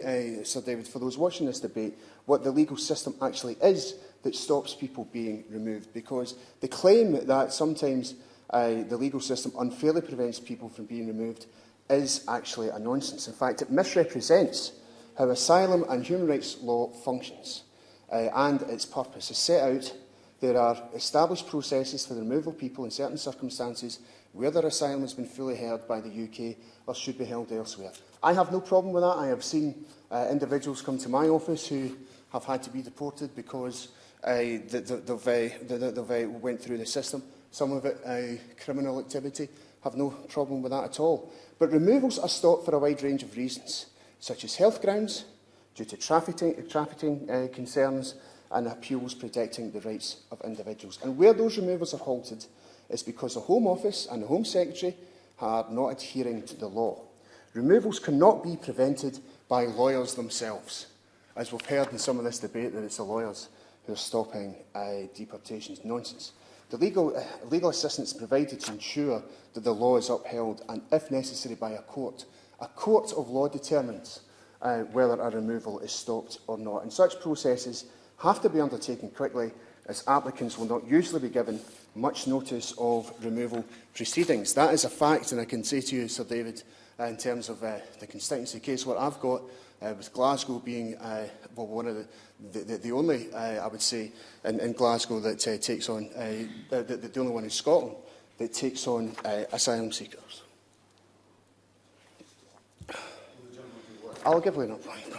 Sir David, for those watching this debate, what the legal system actually is that stops people being removed, because the claim that sometimes the legal system unfairly prevents people from being removed is actually a nonsense. In fact, it misrepresents how asylum and human rights law functions and its purpose. As set out, there are established processes for the removal of people in certain circumstances where their asylum has been fully heard by the UK or should be held elsewhere. I have no problem with that. I have seen individuals come to my office who have had to be deported because they've went through the system. Some of it criminal activity. Have no problem with that at all. But removals are stopped for a wide range of reasons, such as health grounds, due to trafficking concerns, and appeals protecting the rights of individuals. And where those removals are halted is because the Home Office and the Home Secretary are not adhering to the law. Removals cannot be prevented by lawyers themselves, as we've heard in some of this debate that it's the lawyers who are stopping deportations. Nonsense. The legal assistance provided to ensure that the law is upheld and, if necessary, by a court. A court of law determines whether a removal is stopped or not. And such processes have to be undertaken quickly, as applicants will not usually be given much notice of removal proceedings. That is a fact, and I can say to you, Sir David, in terms of the constituency case, what I've got, with Glasgow being one of the only, I would say, in Glasgow that takes on, the only one in Scotland that takes on asylum seekers. I'll give way, not mine.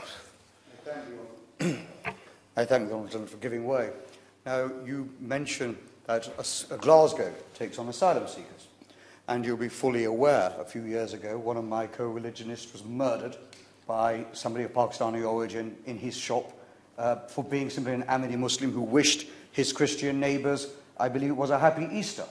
I thank the Honourable Gentleman for giving way. Now, you mentioned that Glasgow takes on asylum seekers, and you'll be fully aware, a few years ago, one of my co-religionists was murdered by somebody of Pakistani origin in his shop for being simply an Ahmadi Muslim who wished his Christian neighbours, I believe it was, a happy Easter.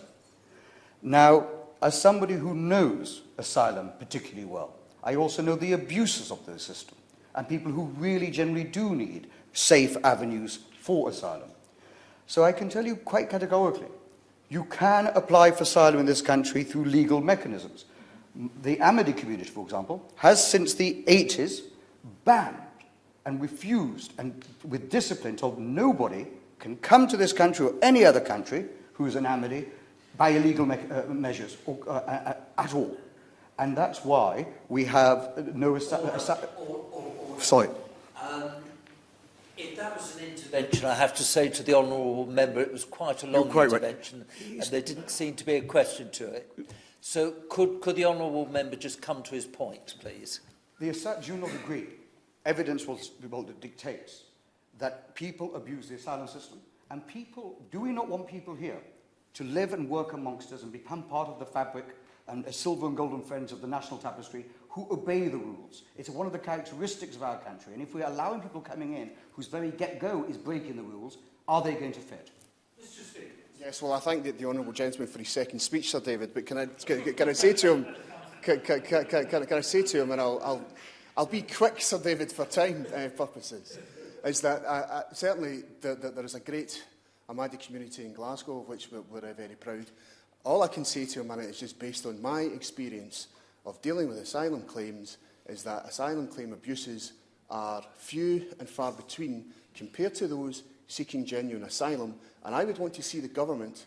Now, as somebody who knows asylum particularly well, I also know the abuses of the system and people who really generally do need safe avenues for asylum. So I can tell you quite categorically, you can apply for asylum in this country through legal mechanisms. The Ahmadi community, for example, has since the 80s banned and refused, and with discipline told nobody can come to this country or any other country who is an Ahmadi by illegal measures at all. And that's why we have no... Sorry. If that was an intervention, I have to say to the honourable member, it was quite a long intervention, and there didn't seem to be a question to it. So could the honourable member just come to his point, please? Do you not agree? Evidence will dictates that people abuse the asylum system, and do we not want people here to live and work amongst us and become part of the fabric and silver and golden friends of the national tapestry who obey the rules? It's one of the characteristics of our country, and if we're allowing people coming in whose very get-go is breaking the rules, are they going to fit? Mr. Speaker. Yes, well, I thank the honourable gentleman for his second speech, Sir David, but can I say to him, can I say to him, and I'll be quick, Sir David, for time purposes, is that certainly there is a great Ahmadi community in Glasgow, of which we're very proud. All I can say to him, and it's just based on my experience of dealing with asylum claims, is that asylum claim abuses are few and far between compared to those seeking genuine asylum. And I would want to see the government,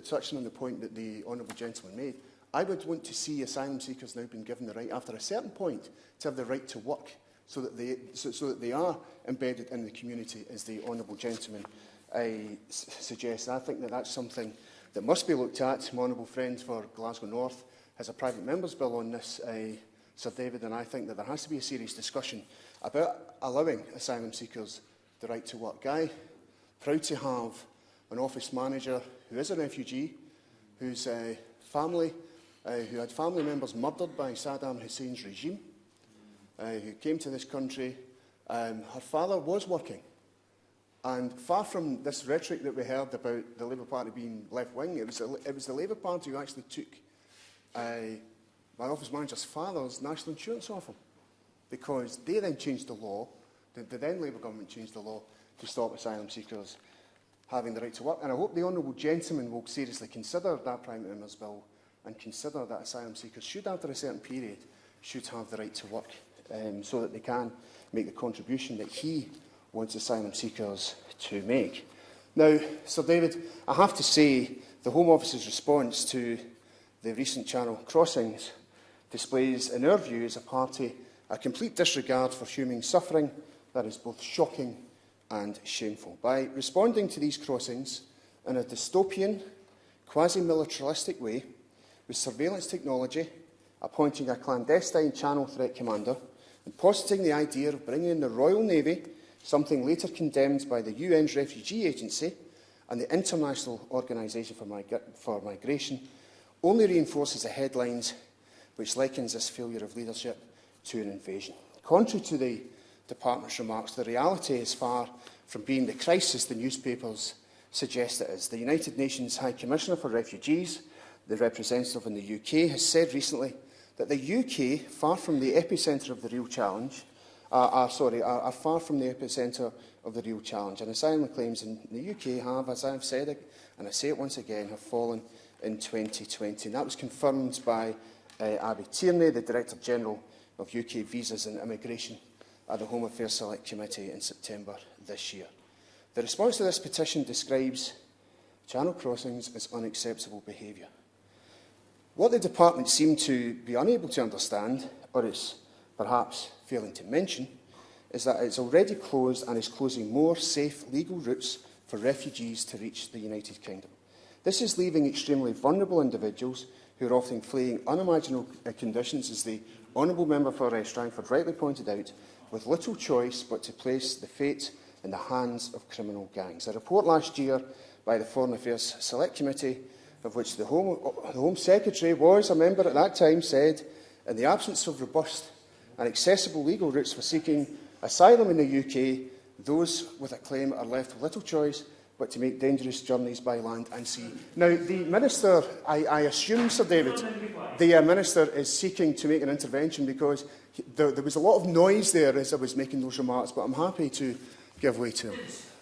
touching on the point that the honourable gentleman made, I would want to see asylum seekers now being given the right, after a certain point, to have the right to work, so that they are embedded in the community, as the honourable gentleman suggests. And I think that that's something that must be looked at. My honourable friend for Glasgow North has a private member's bill on this, Sir David, and I think that there has to be a serious discussion about allowing asylum seekers the right to work. I'm proud to have an office manager who is a refugee, whose family, who had family members murdered by Saddam Hussein's regime, who came to this country her father was working. And far from this rhetoric that we heard about the Labour Party being left-wing, it was the Labour Party who actually took my office manager's father's national insurance off him, because they then changed the law, the then Labour government changed the law to stop asylum seekers having the right to work. And I hope the honourable gentleman will seriously consider that Prime Minister's bill and consider that asylum seekers should, after a certain period, should have the right to work, so that they can make the contribution that he wants asylum seekers to make. Now, Sir David, I have to say the Home Office's response to the recent Channel crossings displays, in our view as a party, a complete disregard for human suffering that is both shocking and shameful. By responding to these crossings in a dystopian, quasi-militaristic way, with surveillance technology, appointing a clandestine Channel threat commander, and positing the idea of bringing in the Royal Navy, something later condemned by the UN's Refugee Agency and the International Organisation for Migration, only reinforces the headlines which likens this failure of leadership to an invasion. Contrary to the Department's remarks, the reality is far from being the crisis the newspapers suggest it is. The United Nations High Commissioner for Refugees, the representative in the UK, has said recently that the UK, far from the epicentre of the real challenge, are far from the epicentre of the real challenge. And asylum claims in the UK have, as I have said, and I say it once again, have fallen in 2020. And that was confirmed by Abby Tierney, the Director General of UK Visas and Immigration at the Home Affairs Select Committee in September this year. The response to this petition describes Channel crossings as unacceptable behaviour. What the Department seem to be unable to understand, or is perhaps failing to mention, is that it's already closed and is closing more safe legal routes for refugees to reach the United Kingdom. This is leaving extremely vulnerable individuals who are often fleeing unimaginable conditions, as the Honourable Member for Strangford rightly pointed out, with little choice but to place the fate in the hands of criminal gangs. A report last year by the Foreign Affairs Select Committee, of which the Home Secretary was a member at that time, said, in the absence of robust and accessible legal routes for seeking asylum in the UK, those with a claim are left with little choice but to make dangerous journeys by land and sea. Now, the Minister, I assume, Sir David, the Minister is seeking to make an intervention because there was a lot of noise there as I was making those remarks, but I'm happy to give way to him.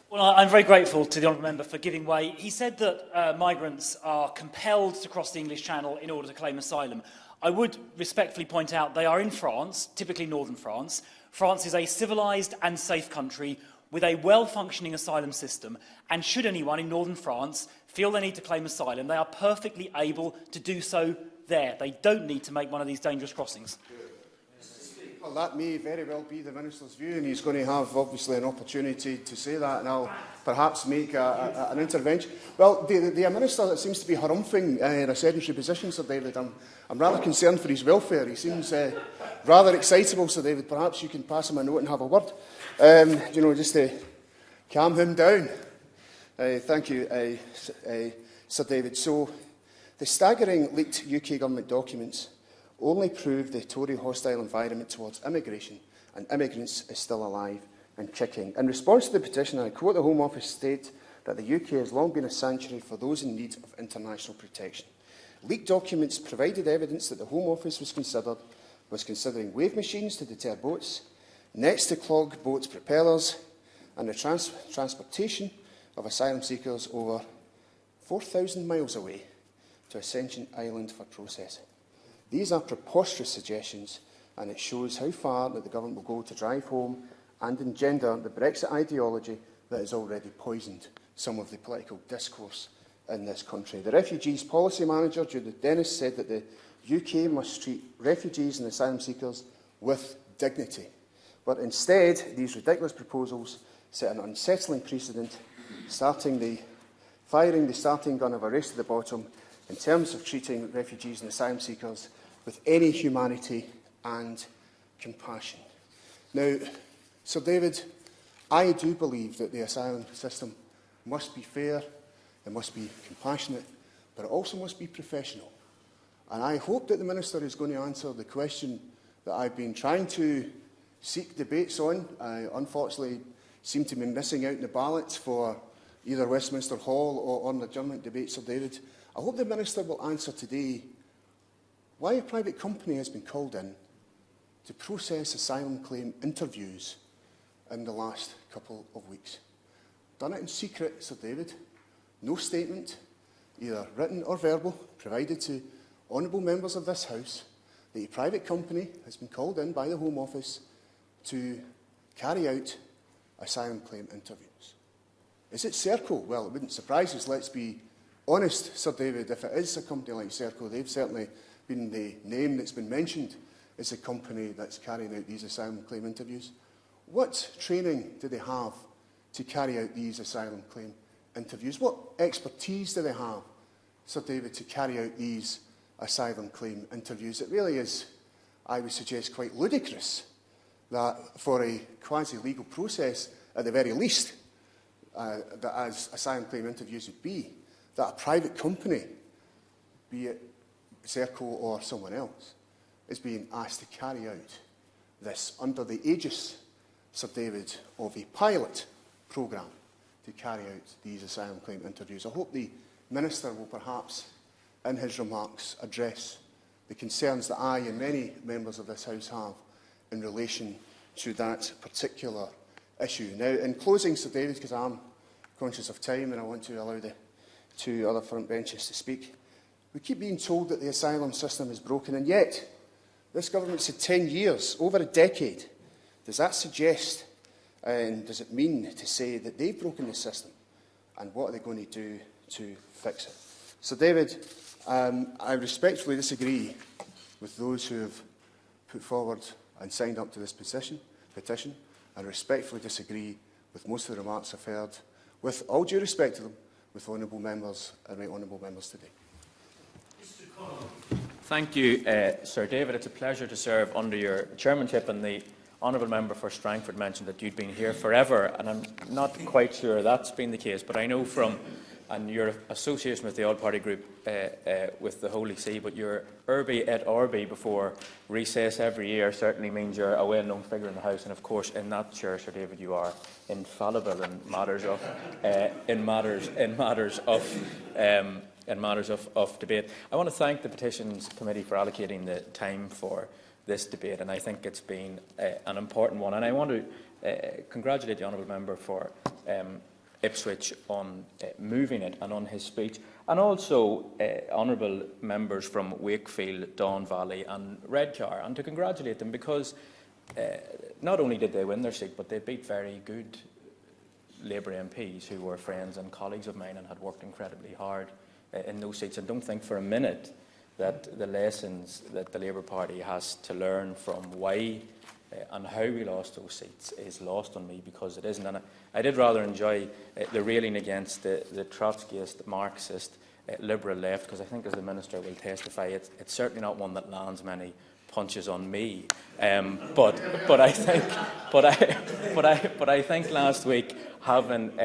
Well, I'm very grateful to the Honourable Member for giving way. He said that migrants are compelled to cross the English Channel in order to claim asylum. I would respectfully point out they are in France, typically northern France. France is a civilised and safe country with a well-functioning asylum system, and should anyone in northern France feel they need to claim asylum, they are perfectly able to do so there. They don't need to make one of these dangerous crossings. Well, that may very well be the Minister's view, and he's going to have, obviously, an opportunity to say that, and I'll perhaps make an intervention. Well, the Minister that seems to be harumphing in a sedentary position, Sir David, I'm rather concerned for his welfare. He seems rather excitable, Sir David. Perhaps you can pass him a note and have a word, just to calm him down. Thank you, Sir David. So, the staggering leaked UK government documents only prove the Tory hostile environment towards immigration and immigrants is still alive and kicking. In response to the petition, I quote the Home Office state that the UK has long been a sanctuary for those in need of international protection. Leaked documents provided evidence that the Home Office was considering wave machines to deter boats, nets to clog boats' propellers, and the transportation of asylum seekers over 4,000 miles away to Ascension Island for processing. These are preposterous suggestions, and it shows how far that the government will go to drive home and engender the Brexit ideology that has already poisoned some of the political discourse in this country. The Refugees Policy Manager, Judith Dennis, said that the UK must treat refugees and asylum seekers with dignity. But instead, these ridiculous proposals set an unsettling precedent, firing the starting gun of a race to the bottom in terms of treating refugees and asylum seekers with any humanity and compassion. Now, Sir David, I do believe that the asylum system must be fair, it must be compassionate, but it also must be professional. And I hope that the Minister is going to answer the question that I've been trying to seek debates on, unfortunately seem to be missing out in the ballots for either Westminster Hall or on the adjournment debate, Sir David. I hope the Minister will answer today why a private company has been called in to process asylum claim interviews in the last couple of weeks. Done it in secret, Sir David. No statement, either written or verbal, provided to honourable members of this House that a private company has been called in by the Home Office to carry out asylum claim interviews. Is it Serco? Well, it wouldn't surprise us, let's be honest, Sir David. If it is a company like Serco, they've certainly been the name that's been mentioned as a company that's carrying out these asylum claim interviews. What training do they have to carry out these asylum claim interviews? What expertise do they have, Sir David, to carry out these asylum claim interviews? It really is, I would suggest, quite ludicrous that for a quasi-legal process, at the very least, that as asylum claim interviews would be, that a private company, be it Serco or someone else, is being asked to carry out this under the aegis, Sir David, of a pilot programme to carry out these asylum claim interviews. I hope the Minister will perhaps, in his remarks, address the concerns that I and many members of this House have in relation to that particular issue. Now, in closing, Sir David, because I'm conscious of time and I want to allow the two other front benches to speak, we keep being told that the asylum system is broken, and yet this government said 10 years, over a decade. Does that suggest, and does it mean to say that they've broken the system, and what are they going to do to fix it? So, David, I respectfully disagree with those who have put forward and signed up to this petition, and respectfully disagree with most of the remarks I've heard, with all due respect to them, with honourable members and right honourable members today. Thank you, Sir David. It's a pleasure to serve under your chairmanship, and the honourable member for Strangford mentioned that you'd been here forever, and I'm not quite sure that's been the case, but I know from your association with the All-Party Group with the Holy See, but your urbi et orbi before recess every year certainly means you're a well-known figure in the House, and of course in that chair, Sir David, you are infallible in matters of debate. I want to thank the Petitions Committee for allocating the time for this debate, and I think it's been an important one. And I want to congratulate the honourable member for Ipswich on moving it and on his speech, and also honourable members from Wakefield, Don Valley and Redcar, and to congratulate them because not only did they win their seat, but they beat very good Labour MPs who were friends and colleagues of mine and had worked incredibly hard in those seats. And don't think for a minute that the lessons that the Labour Party has to learn from why and how we lost those seats is lost on me, because it isn't. And I did rather enjoy the railing against the Trotskyist, Marxist, Liberal left, because I think, as the Minister will testify, it's certainly not one that lands many punches on me. But I think last week, having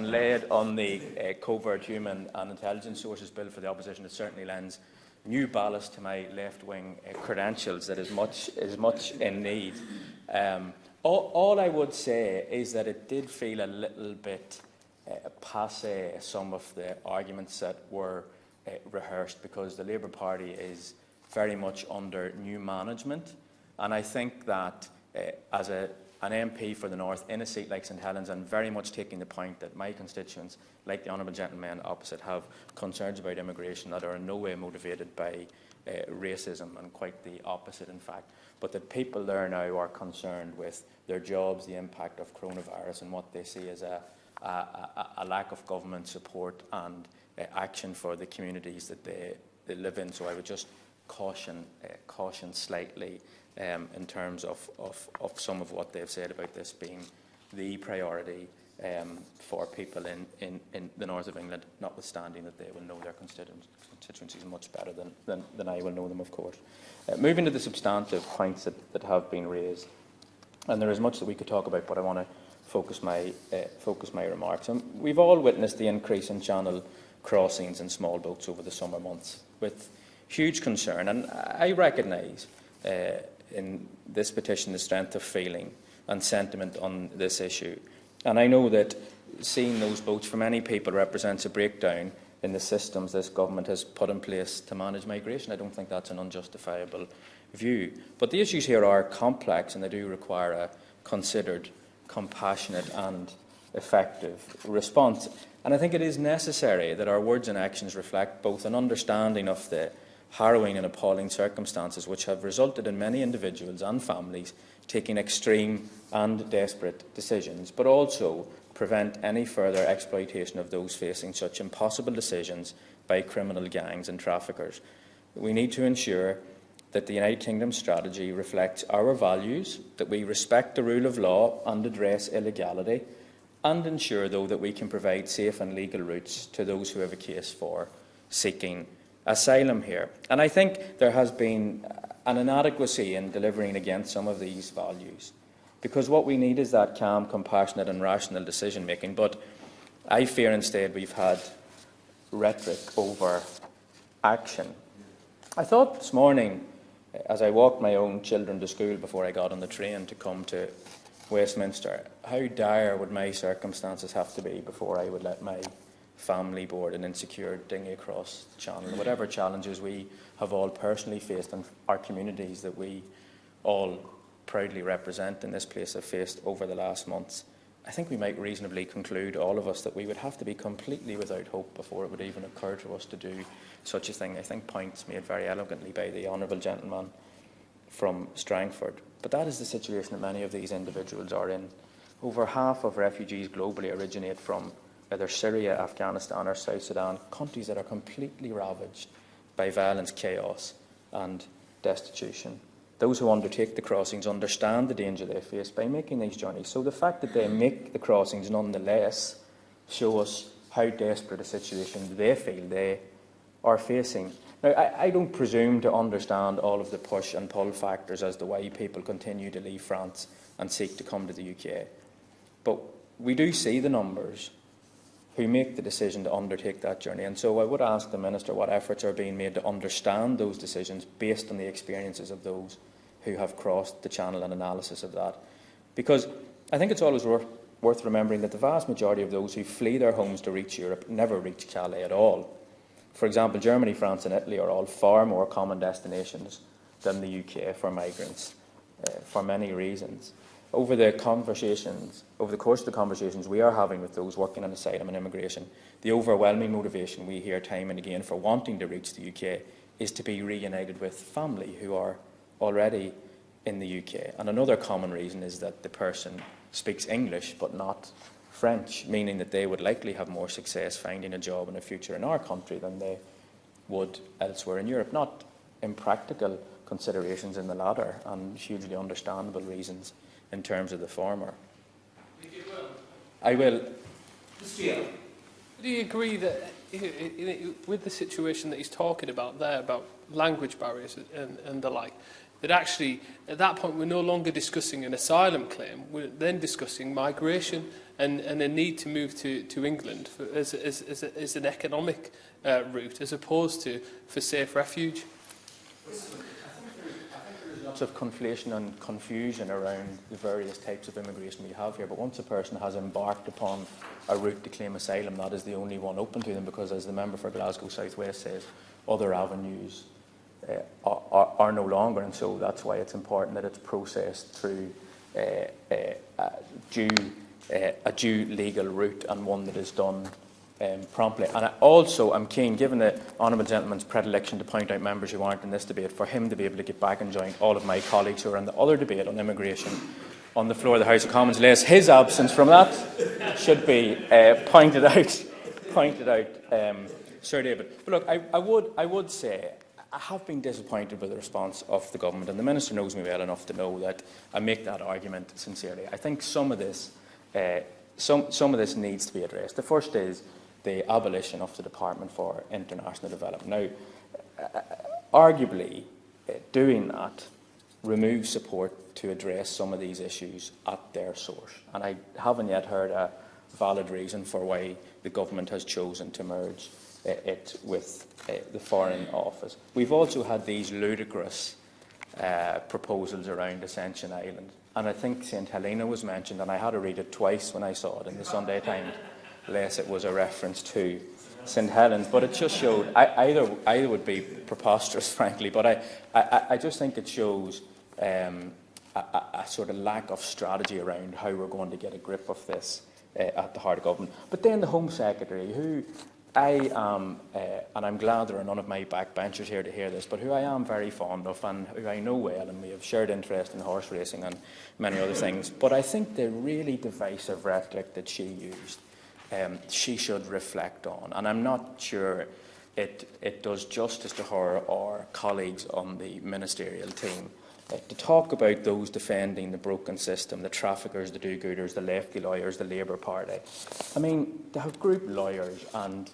led on the covert human and intelligence sources bill for the opposition, it certainly lends new ballast to my left-wing credentials that is much in need. All I would say is that it did feel a little bit passé, some of the arguments that were rehearsed, because the Labour Party is very much under new management, and I think that as an MP for the North in a seat like St Helens, and very much taking the point that my constituents, like the honourable gentleman opposite, have concerns about immigration that are in no way motivated by racism, and quite the opposite in fact, but that people there now are concerned with their jobs, the impact of coronavirus, and what they see as a lack of government support and action for the communities that they live in. So I would just caution slightly in terms of some of what they've said about this being the priority for people in the north of England, notwithstanding that they will know their constituencies much better than I will know them, of course. Moving to the substantive points that have been raised, and there is much that we could talk about, but I want to focus my remarks. And we've all witnessed the increase in channel crossings and small boats over the summer months with huge concern, and I recognise in this petition the strength of feeling and sentiment on this issue. And I know that seeing those votes for many people represents a breakdown in the systems this government has put in place to manage migration. I don't think that's an unjustifiable view. But the issues here are complex and they do require a considered, compassionate and effective response. And I think it is necessary that our words and actions reflect both an understanding of the harrowing and appalling circumstances which have resulted in many individuals and families taking extreme and desperate decisions, but also prevent any further exploitation of those facing such impossible decisions by criminal gangs and traffickers. We need to ensure that the United Kingdom strategy reflects our values, that we respect the rule of law and address illegality, and ensure, though, that we can provide safe and legal routes to those who have a case for seeking asylum here. And I think there has been an inadequacy in delivering against some of these values, because what we need is that calm, compassionate and rational decision-making. But I fear instead we've had rhetoric over action. I thought this morning, as I walked my own children to school before I got on the train to come to Westminster, how dire would my circumstances have to be before I would let my family board an insecure dinghy across the channel. Whatever challenges we have all personally faced and our communities that we all proudly represent in this place have faced over the last months, I think we might reasonably conclude, all of us, that we would have to be completely without hope before it would even occur to us to do such a thing. I think points made very eloquently by the honourable gentleman from Strangford. But that is the situation that many of these individuals are in. Over half of refugees globally originate from either Syria, Afghanistan or South Sudan, countries that are completely ravaged by violence, chaos and destitution. Those who undertake the crossings understand the danger they face by making these journeys. So the fact that they make the crossings nonetheless show us how desperate a situation they feel they are facing. Now, I don't presume to understand all of the push and pull factors as to why people continue to leave France and seek to come to the UK. But we do see the numbers who make the decision to undertake that journey. And so I would ask the Minister what efforts are being made to understand those decisions based on the experiences of those who have crossed the channel and analysis of that. Because I think it's always worth remembering that the vast majority of those who flee their homes to reach Europe never reach Calais at all. For example, Germany, France and Italy are all far more common destinations than the UK for migrants, for many reasons. Over the course of the conversations we are having with those working on asylum and immigration, the overwhelming motivation we hear time and again for wanting to reach the UK is to be reunited with family who are already in the UK. And another common reason is that the person speaks English but not French, meaning that they would likely have more success finding a job in the future in our country than they would elsewhere in Europe. Not impractical considerations in the latter, and hugely understandable reasons in terms of the former. I will. Do you agree that with the situation that he's talking about there, about language barriers and the like, that actually at that point we're no longer discussing an asylum claim, we're then discussing migration and a need to move to England as an economic route as opposed to for safe refuge? Lots of conflation and confusion around the various types of immigration we have here, but once a person has embarked upon a route to claim asylum, that is the only one open to them, because as the member for Glasgow South West says, other avenues are no longer, and so that's why it's important that it's processed through a due legal route, and one that is done promptly. And I'm keen, given the honourable gentleman's predilection to point out members who aren't in this debate, for him to be able to get back and join all of my colleagues who are in the other debate on immigration on the floor of the House of Commons, lest his absence from that should be pointed out, Sir David. But look, I would say I have been disappointed with the response of the government, and the Minister knows me well enough to know that I make that argument sincerely. I think some of this needs to be addressed. The first is the abolition of the Department for International Development. Now, arguably, doing that removes support to address some of these issues at their source. And I haven't yet heard a valid reason for why the government has chosen to merge it with the Foreign Office. We've also had these ludicrous proposals around Ascension Island. And I think St Helena was mentioned, and I had to read it twice when I saw it in the Sunday Times, lest it was a reference to St Helens. But it just showed, either would be preposterous, frankly, but I just think it shows a sort of lack of strategy around how we're going to get a grip of this at the heart of government. But then the Home Secretary, who I am, and I'm glad there are none of my backbenchers here to hear this, but who I am very fond of and who I know well, and we have shared interest in horse racing and many other things. But I think the really divisive rhetoric that she used, she should reflect on. And I'm not sure it does justice to her or colleagues on the ministerial team to talk about those defending the broken system, the traffickers, the do-gooders, the lefty lawyers, the Labour Party. I mean, to have group lawyers and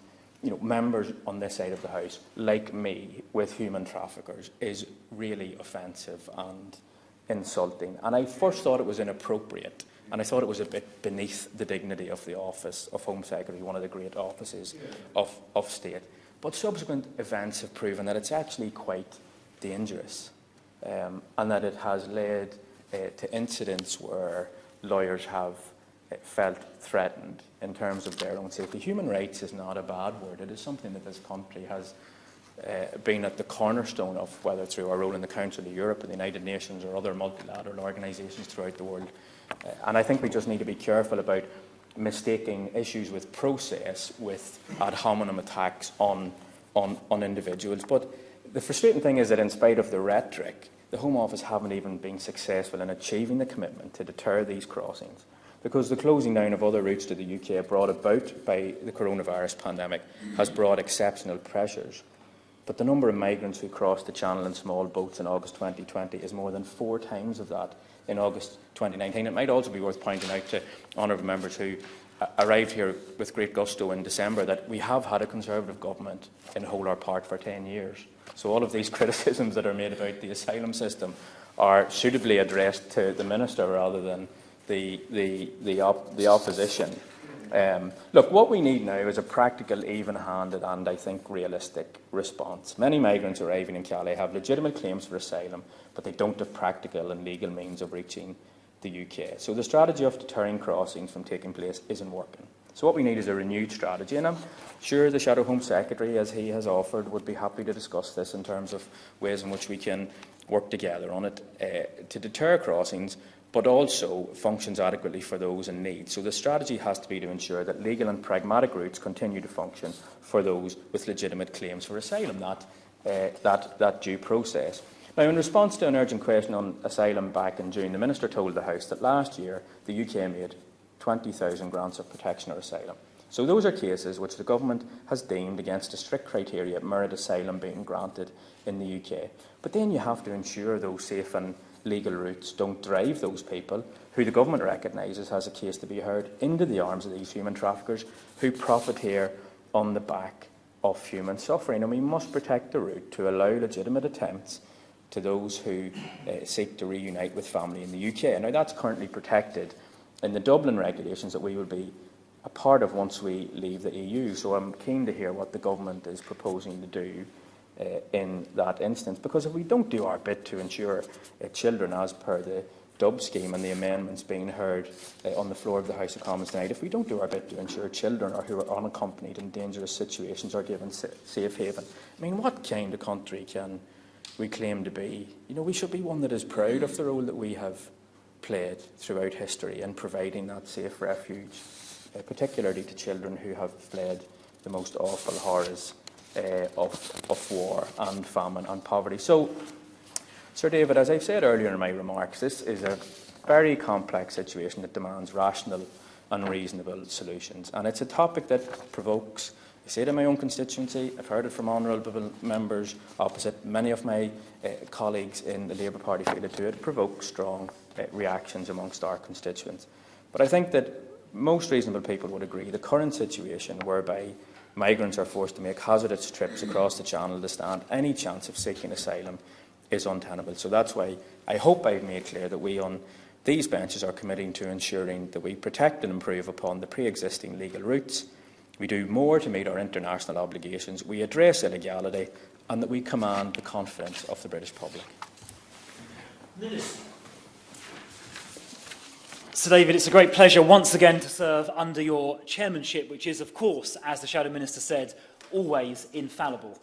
members on this side of the House, like me, with human traffickers is really offensive and insulting. And I first thought it was inappropriate, and I thought it was a bit beneath the dignity of the office of Home Secretary, one of the great offices of state. But subsequent events have proven that it's actually quite dangerous, and that it has led to incidents where lawyers have felt threatened in terms of their own safety. Human rights is not a bad word. It is something that this country has been at the cornerstone of, whether through our role in the Council of Europe, or the United Nations, or other multilateral organisations throughout the world. And I think we just need to be careful about mistaking issues with process with ad hominem attacks on individuals. But the frustrating thing is that in spite of the rhetoric, the Home Office haven't even been successful in achieving the commitment to deter these crossings, because the closing down of other routes to the UK brought about by the coronavirus pandemic has brought exceptional pressures. But the number of migrants who crossed the Channel in small boats in August 2020 is more than 4 times of that in August 2019. It might also be worth pointing out to honourable members who arrived here with great gusto in December that we have had a Conservative government in whole or part for 10 years. So all of these criticisms that are made about the asylum system are suitably addressed to the Minister rather than the opposition. Look, what we need now is a practical, even-handed and, I think, realistic response. Many migrants arriving in Calais have legitimate claims for asylum, but they don't have practical and legal means of reaching the UK. So the strategy of deterring crossings from taking place isn't working. So what we need is a renewed strategy, and I'm sure the Shadow Home Secretary, as he has offered, would be happy to discuss this in terms of ways in which we can work together on it to deter crossings, but also functions adequately for those in need. So the strategy has to be to ensure that legal and pragmatic routes continue to function for those with legitimate claims for asylum, that due process. Now, in response to an urgent question on asylum back in June, the Minister told the House that last year the UK made 20,000 grants of protection or asylum. So those are cases which the Government has deemed, against a strict criteria, merit asylum being granted in the UK. But then you have to ensure those safe and legal routes don't drive those people, who the Government recognises has a case to be heard, into the arms of these human traffickers who profit here on the back of human suffering. And we must protect the route to allow legitimate attempts to those who seek to reunite with family in the UK. Now, that's currently protected in the Dublin regulations that we will be a part of once we leave the EU. So I'm keen to hear what the Government is proposing to do in that instance, because if we don't do our bit to ensure children, as per the Dub scheme and the amendments being heard on the floor of the House of Commons tonight, if we don't do our bit to ensure children who are unaccompanied in dangerous situations are given safe haven, I mean, what kind of country can we claim to be? We should be one that is proud of the role that we have played throughout history in providing that safe refuge, particularly to children who have fled the most awful horrors of war and famine and poverty. So, Sir David, as I've said earlier in my remarks, this is a very complex situation that demands rational and reasonable solutions. And it's a topic that provokes, I say it in my own constituency, I've heard it from honourable members opposite, many of my colleagues in the Labour Party feel it too, it provokes strong reactions amongst our constituents. But I think that most reasonable people would agree the current situation whereby migrants are forced to make hazardous trips across the Channel to stand any chance of seeking asylum is untenable. So that's why I hope I've made clear that we on these benches are committing to ensuring that we protect and improve upon the pre-existing legal routes, we do more to meet our international obligations, we address illegality, and that we command the confidence of the British public. Sir David, it's a great pleasure once again to serve under your chairmanship, which is, of course, as the Shadow Minister said, always infallible.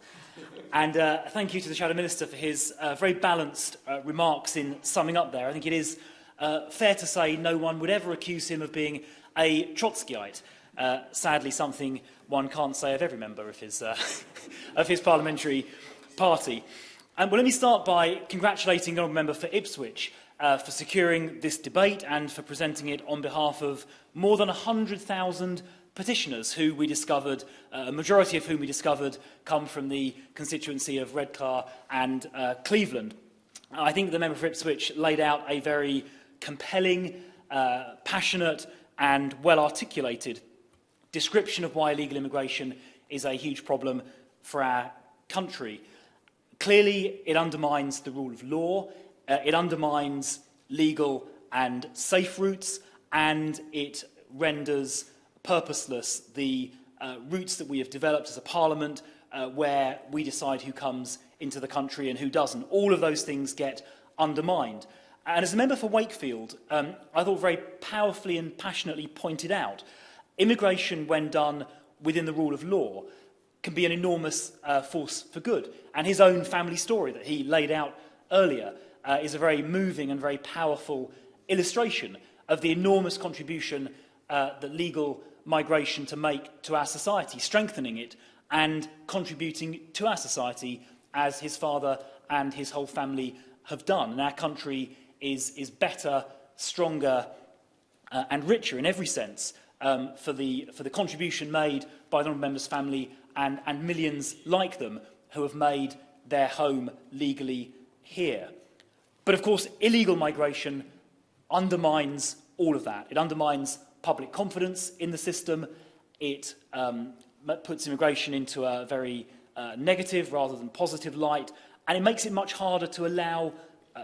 And thank you to the Shadow Minister for his very balanced remarks in summing up there. I think it is fair to say no one would ever accuse him of being a Trotskyite. Sadly, something one can't say of every member of his, of his parliamentary party. Well, let me start by congratulating the honourable member for Ipswich for securing this debate and for presenting it on behalf of more than 100,000 petitioners who we discovered, a majority of whom we discovered come from the constituency of Redcar and Cleveland. I think the member for Ipswich laid out a very compelling, passionate and well-articulated description of why illegal immigration is a huge problem for our country. Clearly, it undermines the rule of law, it undermines legal and safe routes, and it renders purposeless the routes that we have developed as a parliament where we decide who comes into the country and who doesn't. All of those things get undermined. And as a member for Wakefield, I thought very powerfully and passionately pointed out, immigration, when done within the rule of law, can be an enormous force for good. And his own family story that he laid out earlier is a very moving and very powerful illustration of the enormous contribution that legal migration to make to our society, strengthening it and contributing to our society as his father and his whole family have done. And our country is better, stronger and richer in every sense for the contribution made by the honourable member's family and millions like them who have made their home legally here. But of course, illegal migration undermines all of that. It undermines public confidence in the system. It puts immigration into a very negative rather than positive light. And it makes it much harder to allow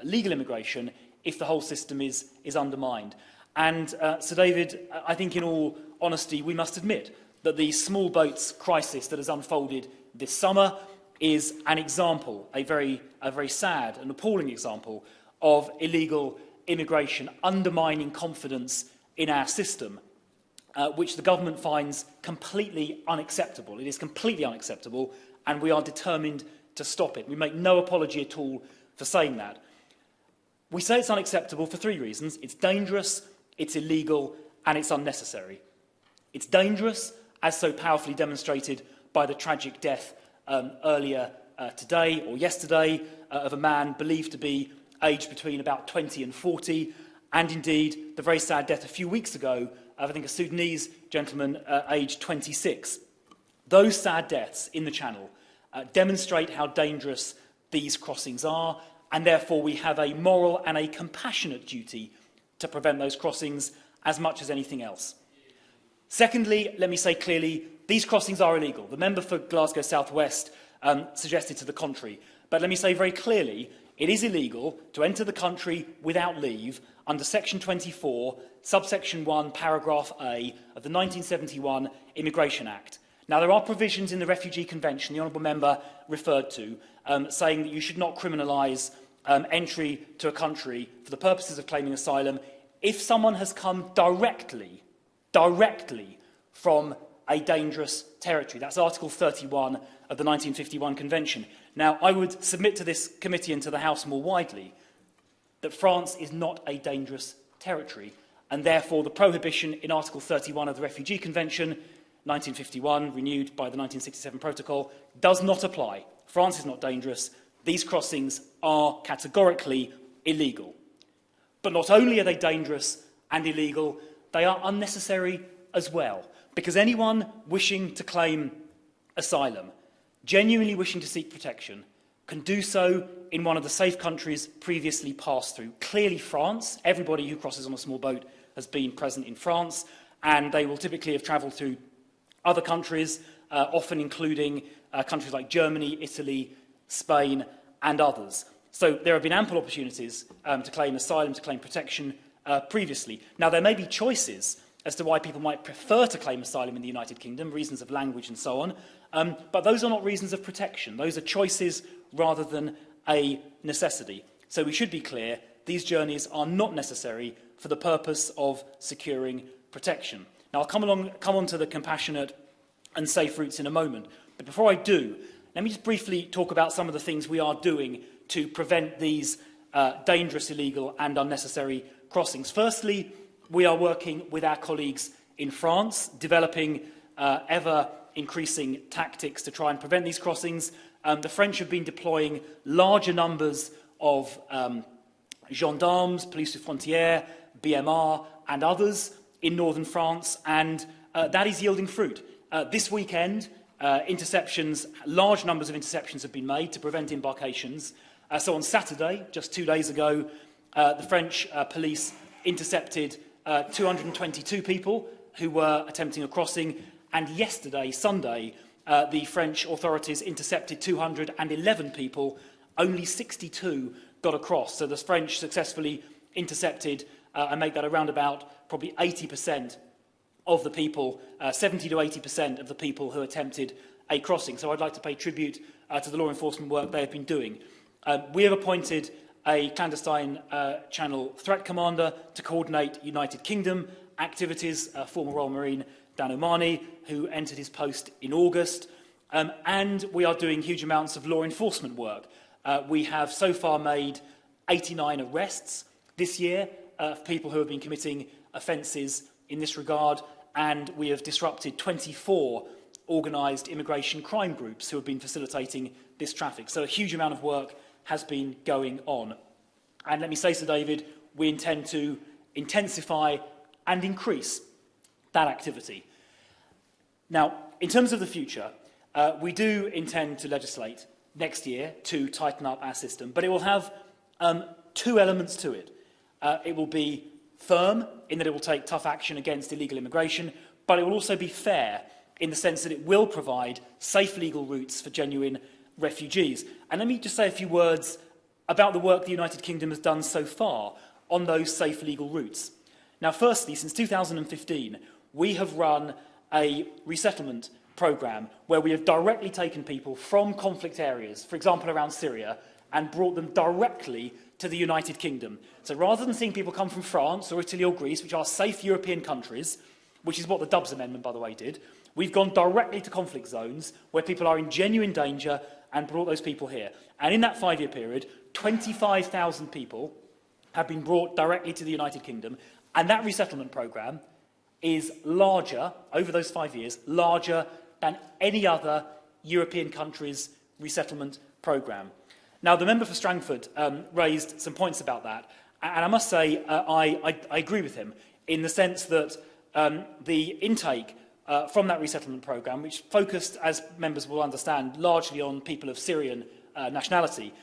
legal immigration if the whole system is undermined. And, Sir David, I think in all honesty, we must admit that the small boats crisis that has unfolded this summer is an example, a very sad and appalling example of illegal immigration undermining confidence in our system, which the government finds completely unacceptable. It is completely unacceptable, and we are determined to stop it. We make no apology at all for saying that. We say it's unacceptable for three reasons. It's dangerous, it's illegal, and it's unnecessary. It's dangerous, as so powerfully demonstrated by the tragic death earlier today or yesterday of a man believed to be aged between about 20 and 40, and indeed the very sad death a few weeks ago of, I think, a Sudanese gentleman aged 26. Those sad deaths in the Channel demonstrate how dangerous these crossings are, and therefore we have a moral and a compassionate duty to prevent those crossings as much as anything else. Secondly, let me say clearly, these crossings are illegal. The member for Glasgow South West suggested to the contrary. But let me say very clearly, it is illegal to enter the country without leave under Section 24, subsection 1, paragraph A of the 1971 Immigration Act. Now, there are provisions in the Refugee Convention the honourable member referred to, saying that you should not criminalise entry to a country for the purposes of claiming asylum if someone has come directly from a dangerous territory. That's Article 31 of the 1951 Convention. Now, I would submit to this committee and to the House more widely that France is not a dangerous territory, and therefore the prohibition in Article 31 of the Refugee Convention, 1951, renewed by the 1967 Protocol, does not apply. France is not dangerous. These crossings are categorically illegal. But not only are they dangerous and illegal, they are unnecessary as well, because anyone wishing to claim asylum, genuinely wishing to seek protection, can do so in one of the safe countries previously passed through. Clearly France, everybody who crosses on a small boat has been present in France, and they will typically have travelled through other countries, often including countries like Germany, Italy, Spain, and others. So there have been ample opportunities to claim asylum, to claim protection previously. Now, there may be choices as to why people might prefer to claim asylum in the United Kingdom, reasons of language and so on, but those are not reasons of protection. Those are choices rather than a necessity. So we should be clear, these journeys are not necessary for the purpose of securing protection. Now, I'll come on to the compassionate and safe routes in a moment. But before I do, let me just briefly talk about some of the things we are doing to prevent these dangerous, illegal and unnecessary crossings. Firstly, we are working with our colleagues in France, developing ever-increasing tactics to try and prevent these crossings. The French have been deploying larger numbers of gendarmes, police de frontière, BMR and others in northern France, and that is yielding fruit. This weekend, interceptions, large numbers of interceptions have been made to prevent embarkations. So on Saturday, just 2 days ago, the French police intercepted 222 people who were attempting a crossing, and yesterday, Sunday, the French authorities intercepted 211 people. Only 62 got across. So the French successfully intercepted, and make that around about probably 80% of the people, 70 to 80% of the people who attempted a crossing. So I'd like to pay tribute to the law enforcement work they have been doing. We have appointed a clandestine channel threat commander to coordinate United Kingdom activities, former Royal Marine Dan O'Mahony, who entered his post in August. And we are doing huge amounts of law enforcement work. We have so far made 89 arrests this year of people who have been committing offences in this regard, and we have disrupted 24 organised immigration crime groups who have been facilitating this traffic. So a huge amount of work has been going on. And let me say, Sir David, we intend to intensify and increase that activity. Now, in terms of the future, we do intend to legislate next year to tighten up our system, but it will have two elements to it. It will be firm, in that it will take tough action against illegal immigration, but it will also be fair, in the sense that it will provide safe legal routes for genuine refugees. And let me just say a few words about the work the United Kingdom has done so far on those safe legal routes. Now, firstly, since 2015, we have run a resettlement programme where we have directly taken people from conflict areas, for example around Syria, and brought them directly to the United Kingdom. So rather than seeing people come from France or Italy or Greece, which are safe European countries, which is what the Dubs Amendment, by the way, did, we've gone directly to conflict zones where people are in genuine danger and brought those people here. And in that 5-year period, 25,000 people have been brought directly to the United Kingdom, and that resettlement programme is larger, over those 5 years, larger than any other European country's resettlement programme. Now, the member for Strangford raised some points about that, and I must say I agree with him in the sense that the intake from that resettlement programme, which focused, as members will understand, largely on people of Syrian nationality,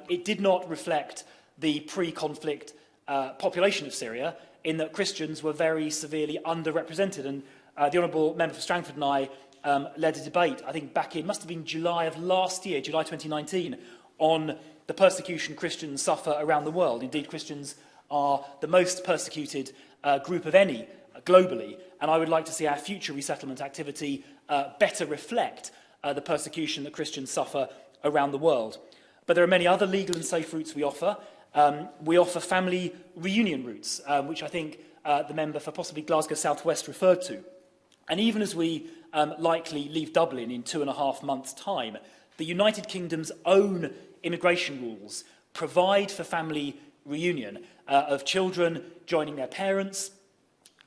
it did not reflect the pre-conflict population of Syria, in that Christians were very severely underrepresented. And the Honourable Member for Strangford and I led a debate, I think back in, must have been July of last year, July 2019, on the persecution Christians suffer around the world. Indeed, Christians are the most persecuted group of any globally, and I would like to see our future resettlement activity better reflect the persecution that Christians suffer around the world. But there are many other legal and safe routes we offer. We offer family reunion routes, which I think the member for possibly Glasgow South West referred to. And even as we likely leave Dublin in 2.5 months' time, the United Kingdom's own immigration rules provide for family reunion of children joining their parents,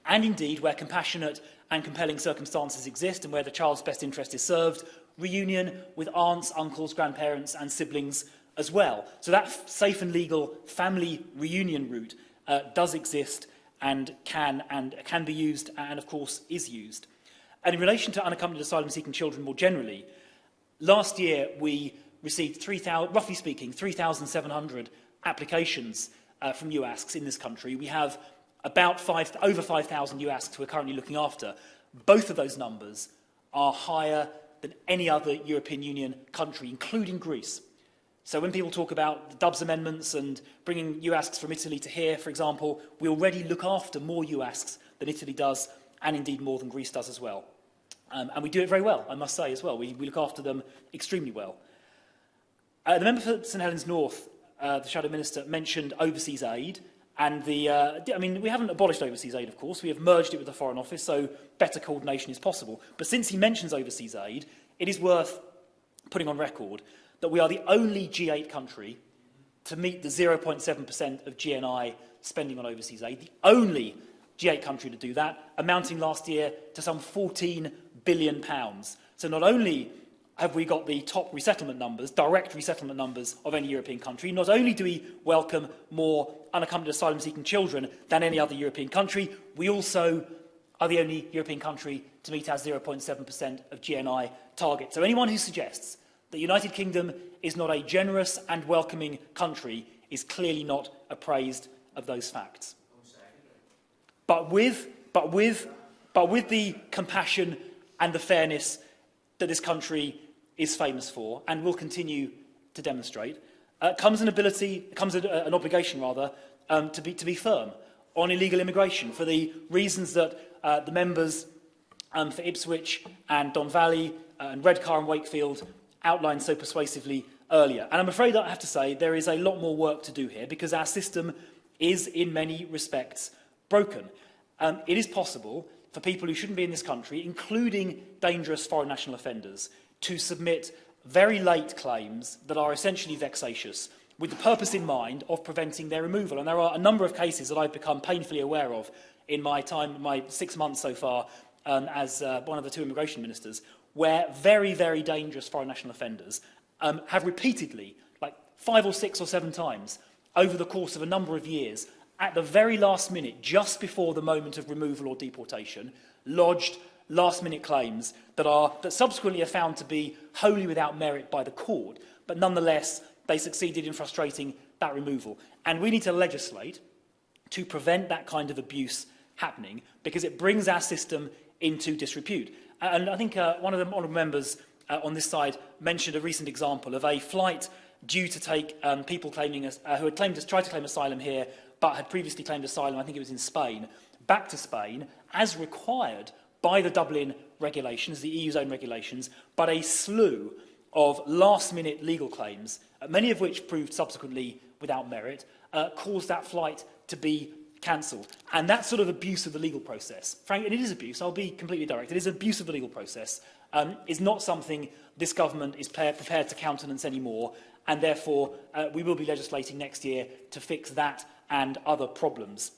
and indeed, where compassionate and compelling circumstances exist and where the child's best interest is served, reunion with aunts, uncles, grandparents and siblings as well. So that safe and legal family reunion route does exist and can be used, and of course is used. And in relation to unaccompanied asylum-seeking children more generally, last year we received, roughly speaking, 3,700 applications from UASCs in this country. We have about over 5,000 UASCs who are currently looking after. Both of those numbers are higher than any other European Union country, including Greece. So when people talk about the Dubs amendments and bringing UASCs from Italy to here, for example, we already look after more UASCs than Italy does, and indeed more than Greece does as well. And we do it very well, I must say, as well. We look after them extremely well. The member for St Helens North the Shadow Minister mentioned overseas aid. And I mean, we haven't abolished overseas aid, of course. We have merged it with the Foreign Office, so better coordination is possible. But since he mentions overseas aid, it is worth putting on record that we are the only G8 country to meet the 0.7% of GNI spending on overseas aid, the only G8 country to do that, amounting last year to some £14 billion. So not only have we got the top resettlement numbers, direct resettlement numbers of any European country, not only do we welcome more unaccompanied asylum-seeking children than any other European country, we also are the only European country to meet our 0.7% of GNI target. So anyone who suggests the United Kingdom is not a generous and welcoming country is clearly not appraised of those facts. But with the compassion and the fairness that this country is famous for and will continue to demonstrate, comes an obligation to be firm on illegal immigration for the reasons that the members for Ipswich and Don Valley and Redcar and Wakefield outlined so persuasively earlier. And I'm afraid that I have to say there is a lot more work to do here because our system is in many respects broken. It is possible for people who shouldn't be in this country, including dangerous foreign national offenders, to submit very late claims that are essentially vexatious with the purpose in mind of preventing their removal. And there are a number of cases that I've become painfully aware of in my 6 months so far as one of the two immigration ministers, where very, very dangerous foreign national offenders have repeatedly, like 5 or 6 or 7 times, over the course of a number of years, at the very last minute, just before the moment of removal or deportation, lodged last-minute claims that subsequently are found to be wholly without merit by the court, but nonetheless they succeeded in frustrating that removal. And we need to legislate to prevent that kind of abuse happening because it brings our system into disrepute. And I think one of the honourable members on this side mentioned a recent example of a flight due to take people claiming who had tried to claim asylum here but had previously claimed asylum, I think it was in Spain, back to Spain as required by the Dublin regulations, the EU's own regulations, but a slew of last-minute legal claims, many of which proved subsequently without merit, caused that flight to be cancelled. And that sort of abuse of the legal process, frankly, and it is abuse, I'll be completely direct, it is abuse of the legal process, is not something this government is prepared to countenance anymore, and therefore we will be legislating next year to fix that and other problems.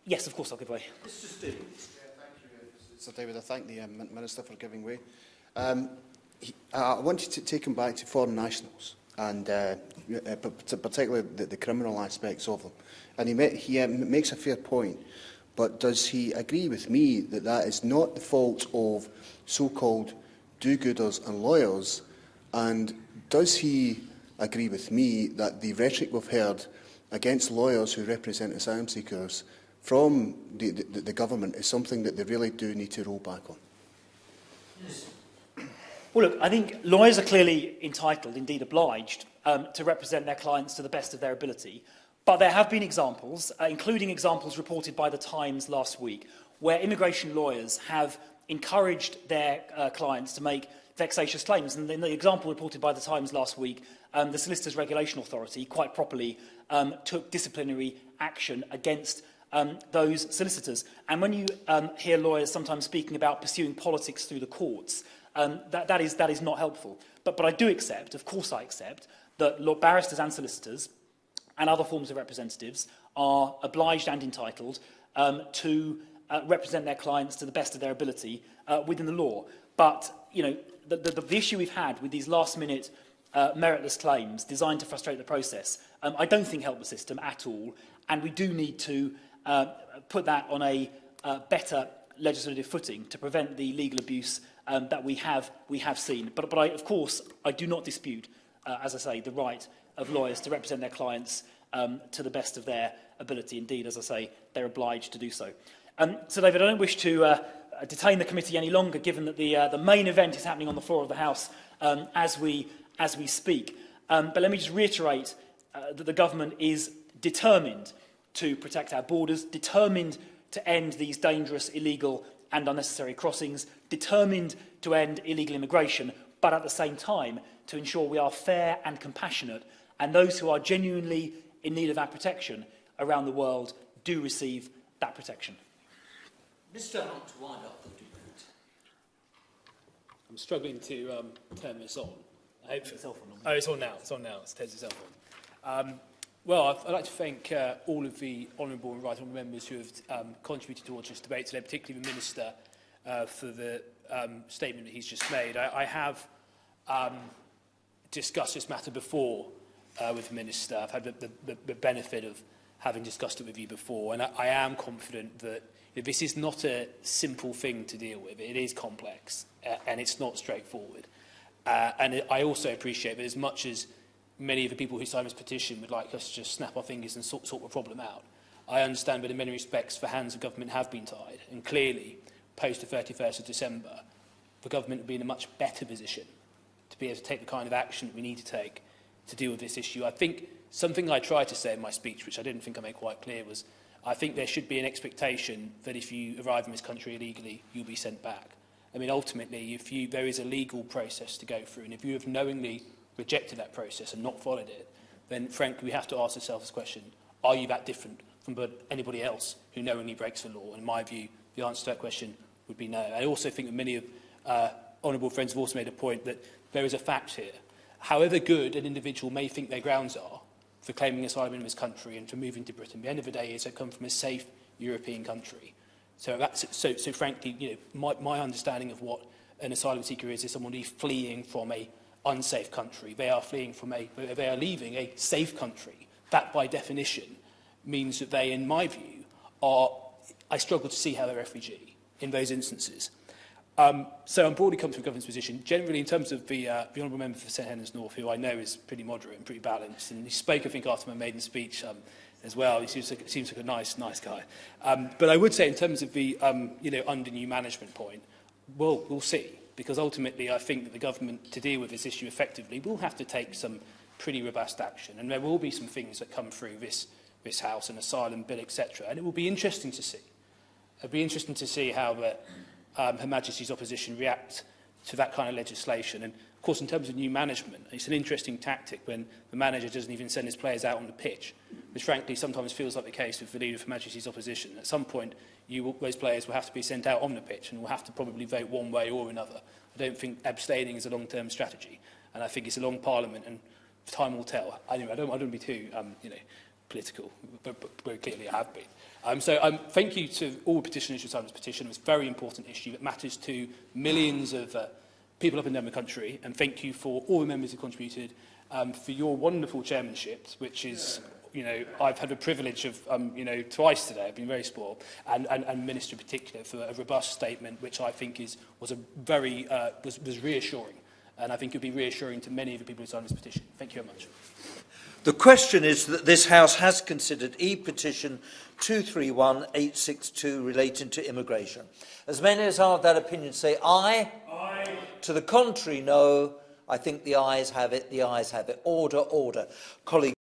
Yes, of course, I'll give way. Mr. Stevens. Sir David, I thank the Minister for giving way. I wanted to take him back to foreign nationals and particularly the criminal aspects of them. And he makes a fair point, but does he agree with me that that is not the fault of so-called do-gooders and lawyers? And does he agree with me that the rhetoric we've heard against lawyers who represent asylum seekers from the government is something that they really do need to roll back on? Well, look, I think lawyers are clearly entitled, indeed obliged, to represent their clients to the best of their ability. But there have been examples, including examples reported by The Times last week, where immigration lawyers have encouraged their clients to make vexatious claims. And in the example reported by The Times last week, the Solicitors Regulation Authority quite properly took disciplinary action against those solicitors. And when you hear lawyers sometimes speaking about pursuing politics through the courts, that is not helpful. But I do accept, of course I accept, that barristers and solicitors and other forms of representatives are obliged and entitled to represent their clients to the best of their ability within the law. But, you know, the issue we've had with these last-minute meritless claims designed to frustrate the process, I don't think help the system at all, and we do need to put that on a better legislative footing to prevent the legal abuse that we have seen. But of course, I do not dispute, as I say, the right of lawyers to represent their clients to the best of their ability. Indeed, as I say, they're obliged to do so. So, David, I don't wish to detain the committee any longer, given that the main event is happening on the floor of the House as we speak. But let me just reiterate that the government is determined to protect our borders, determined to end these dangerous, illegal and unnecessary crossings, determined to end illegal immigration, but at the same time to ensure we are fair and compassionate And those who are genuinely in need of our protection around the world do receive that protection. Mr Hunt, to wind up the debate. I'm struggling to turn this on. I hope it's on now. It's on now. It's turned itself on. Well, I'd like to thank all of the honourable and right honourable members who have contributed towards this debate today, particularly the Minister for the statement that he's just made. I have discussed this matter before with the Minister. I've had the benefit of having discussed it with you before, and I am confident that this is not a simple thing to deal with. It is complex, and it's not straightforward. And I also appreciate that as much as many of the people who signed this petition would like us to just snap our fingers and sort the problem out, I understand that in many respects the hands of government have been tied, and clearly, post the 31st of December, the government will be in a much better position to be able to take the kind of action that we need to take to deal with this issue. I think something I tried to say in my speech, which I didn't think I made quite clear, was I think there should be an expectation that if you arrive in this country illegally, you'll be sent back. I mean, ultimately, there is a legal process to go through, and if you have knowingly rejected that process and not followed it, then frankly we have to ask ourselves the question, are you that different from anybody else who knowingly breaks the law? And in my view, the answer to that question would be no. I also think that many of honourable friends have also made a point that there is a fact here. However good an individual may think their grounds are for claiming asylum in this country and for moving to Britain, the end of the day is they come from a safe European country. So frankly, you know, my understanding of what an asylum seeker is someone who's fleeing from a unsafe country. They are leaving a safe country. That, by definition, means that they, in my view, I struggle to see how they're a refugee in those instances. So I'm broadly come to a government's position. Generally, in terms of the Honourable Member for St Helens North, who I know is pretty moderate and pretty balanced, and he spoke, I think, after my maiden speech as well. He seems like a nice guy. But I would say, in terms of the under new management point, well, we'll see. Because ultimately, I think that the government, to deal with this issue effectively, will have to take some pretty robust action. And there will be some things that come through this House, an asylum bill, etc. And it will be interesting to see. It'll be interesting to see how Her Majesty's opposition react to that kind of legislation. And, of course, in terms of new management, it's an interesting tactic when the manager doesn't even send his players out on the pitch, which, frankly, sometimes feels like the case with the Leader of Her Majesty's opposition. At some point, those players will have to be sent out on the pitch and will have to probably vote one way or another. I don't think abstaining is a long-term strategy, and I think it's a long parliament, and time will tell. Anyway, I don't want to be too, political, but very clearly I have been. Thank you to all petitioners who signed this petition. It's a very important issue that matters to millions of people up and down the country, and thank you for all the members who contributed, for your wonderful chairmanship, which is... I've had the privilege of, twice today. I've been very spoiled, and Minister in particular for a robust statement, which I think was reassuring, and I think it would be reassuring to many of the people who signed this petition. Thank you very much. The question is that this House has considered E-Petition 231862 relating to immigration. As many as are of that opinion say aye. Aye. To the contrary, no. I think the ayes have it. The ayes have it. Order, order. Colleagues.